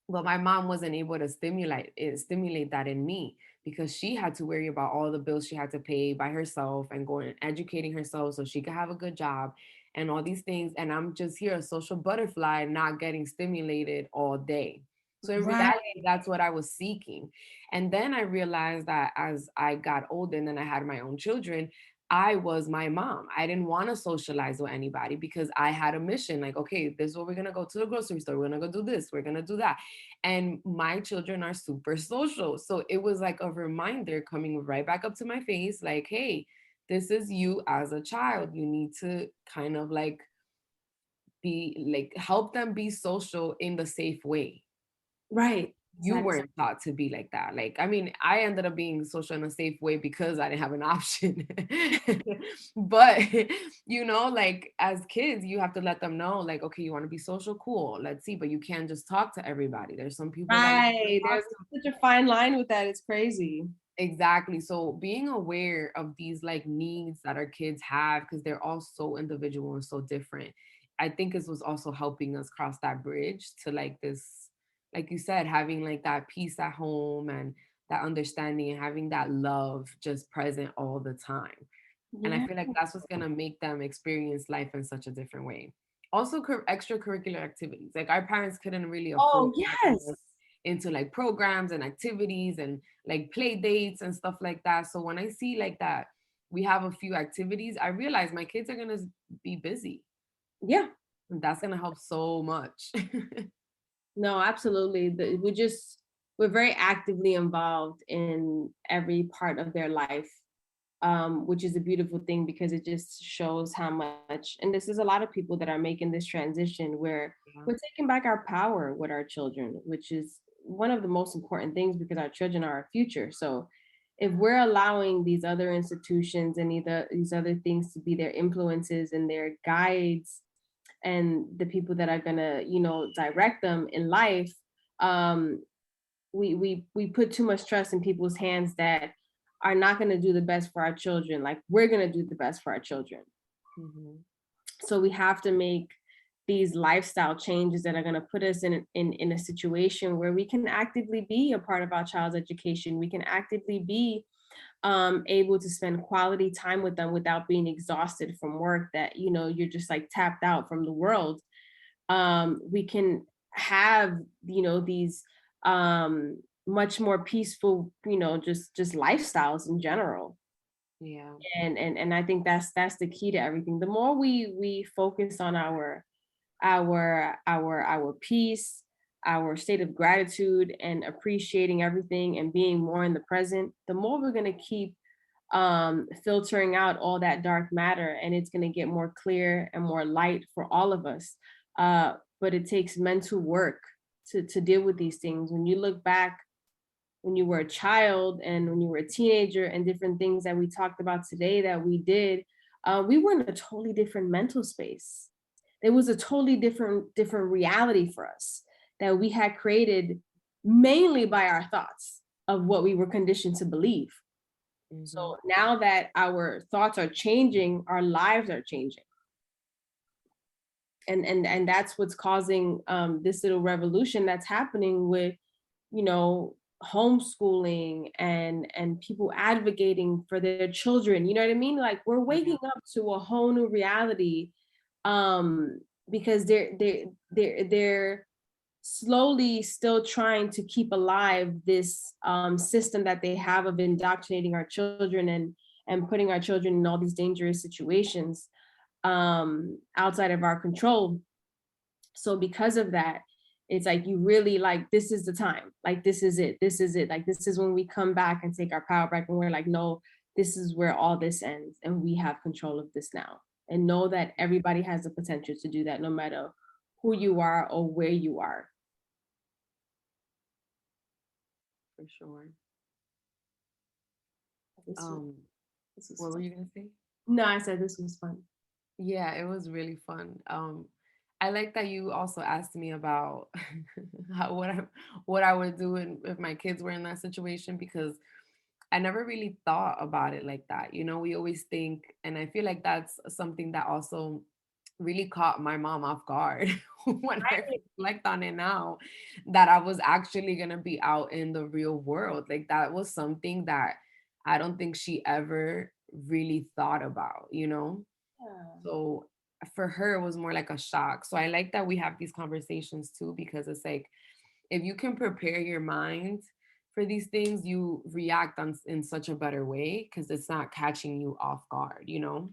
S2: But my mom wasn't able to stimulate that in me because she had to worry about all the bills she had to pay by herself and going and educating herself so she could have a good job and all these things. And I'm just here, a social butterfly, not getting stimulated all day. So in
S1: Right.
S2: reality, that's what I was seeking. And then I realized that as I got older and then I had my own children, I was my mom. I didn't want to socialize with anybody because I had a mission like, okay, this is what we're going to go to the grocery store. We're going to go do this. We're going to do that. And my children are super social. So it was like a reminder coming right back up to my face like, hey, this is you as a child. You need to kind of like be like, help them be social in the safe way.
S1: Right.
S2: You
S1: Exactly.
S2: weren't taught to be like that. Like, I mean, I ended up being social in a safe way because I didn't have an option. But, like as kids, you have to let them know, like, okay, you want to be social, cool, let's see, but you can't just talk to everybody. There's some people that you can't
S1: Right.
S2: talk
S1: There's
S2: to.
S1: such a fine line with that. It's crazy.
S2: Exactly. So being aware of these like needs that our kids have, because they're all so individual and so different, I think this was also helping us cross that bridge to like this, like you said, having like that peace at home and that understanding and having that love just present all the time. And I
S1: Yeah.
S2: feel like that's what's gonna make them experience life in such a different way. Also, extracurricular activities. Like our parents couldn't really afford
S1: Oh,
S2: getting
S1: yes.
S2: us into like programs and activities and like play dates and stuff like that. So when I see like that we have a few activities, I realize my kids are gonna be busy.
S1: Yeah.
S2: And that's gonna help so much.
S1: No, absolutely. We're very actively involved in every part of their life, which is a beautiful thing because it just shows how much, and this is a lot of people that are making this transition where
S2: Yeah.
S1: we're taking back our power with our children, which is one of the most important things because our children are our future. So if we're allowing these other institutions and these other things to be their influences and their guides and the people that are gonna, direct them in life, um, we put too much trust in people's hands that are not gonna do the best for our children. Like we're gonna do the best for our children.
S2: Mhm.
S1: So we have to make these lifestyle changes that are going to put us in a situation where we can actively be a part of our child's education. We can actively be able to spend quality time with them without being exhausted from work, that you're just like tapped out from the world. We can have these um much more peaceful, just lifestyles in general.
S2: Yeah.
S1: And I think that's the key to everything. The more we focus on our peace, our state of gratitude and appreciating everything and being more in the present, the more we're going to keep filtering out all that dark matter, and it's going to get more clear and more light for all of us. But it takes mental work to deal with these things. When you look back when you were a child and when you were a teenager and different things that we talked about today that we did, we were in a totally different mental space. It was a totally different reality for us that we had created mainly by our thoughts of what we were conditioned to believe.
S2: Mm-hmm.
S1: So now that our thoughts are changing, our lives are changing. And that's what's causing this little revolution that's happening with, you know, homeschooling and people advocating for their children. You know what I mean? Like we're waking up to a whole new reality, um, because they're slowly still trying to keep alive this system that they have of indoctrinating our children and putting our children in all these dangerous situations outside of our control. So because of that, it's like you really like this is the time. Like this is it. This is it. Like this is when we come back and take our power back and we're like, no, this is where all this ends and we have control of this now. And know that everybody has the potential to do that no matter who you are or where you are.
S2: For sure.
S1: This was
S2: What were
S1: fun.
S2: you gonna say?
S1: No, I said this was fun.
S2: Yeah, it was really fun. I like that you also asked me about what I would do if my kids were in that situation, because I never really thought about it like that. You know, we always think, and I feel like that's something that also really caught my mom off guard when I reflect on it now, that I was actually gonna be out in the real world. Like that was something that I don't think she ever really thought about, you know?
S1: Yeah.
S2: So for her, it was more like a shock. So I like that we have these conversations too, because it's like if you can prepare your mind for these things, you react in such a better way because it's not catching you off guard, you know?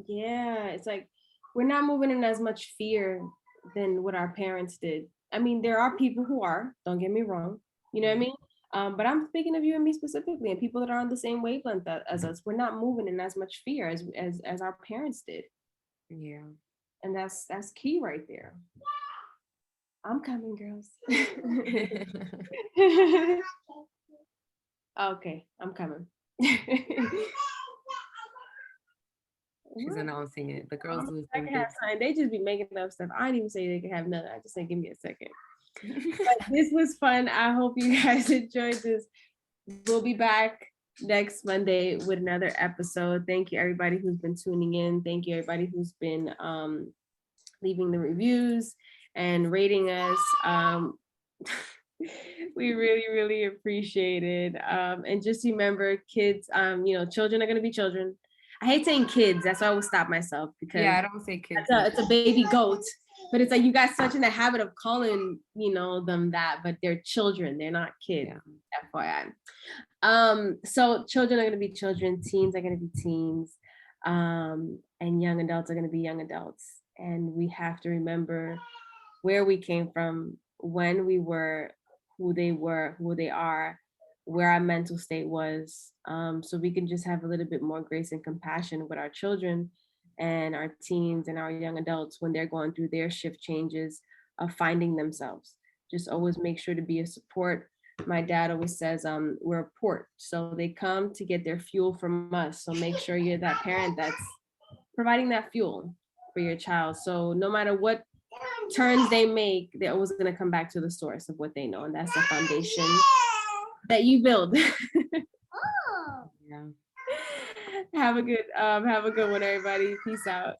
S1: Yeah, it's like we're not moving in as much fear than what our parents did. I mean, there are people who are, don't get me wrong, you know what I
S2: Mhm.
S1: mean? But I'm speaking of you and me specifically, and people that are on the same wavelength as us. We're not moving in as much fear as our parents did,
S2: Yeah.
S1: and that's key right there. I'm coming, girls. Okay, I'm coming.
S2: She's
S1: What?
S2: announcing it. The girls do the
S1: I
S2: same
S1: can have
S2: thing.
S1: time. They just be making up stuff. I didn't even say they could have none. I just say, give me a second. But this was fun. I hope you guys enjoyed this. We'll be back next Monday with another episode. Thank you, everybody who's been tuning in. Thank you, everybody who's been leaving the reviews and rating us. We really, really appreciate it. And just remember, kids, children are going to be children. I hate saying kids. That's why I always stop myself because
S2: Yeah, I don't say kids.
S1: it's a baby goat, but it's like you got such in the habit of calling them that, but they're children, they're not kids.
S2: Yeah.
S1: FYI. So children are going to be children, teens are going to be teens, and young adults are going to be young adults, and we have to remember where we came from, when we were, who they are, where our mental state was, so we can just have a little bit more grace and compassion with our children and our teens and our young adults when they're going through their shift changes of finding themselves. Just always make sure to be a support. My dad always says, we're a port. So they come to get their fuel from us. So make sure you're that parent that's providing that fuel for your child. So no matter what turns they make, they're always going to come back to the source of what they know. And that's the foundation that you build.
S2: Yeah.
S1: Have a good one, everybody. Peace out.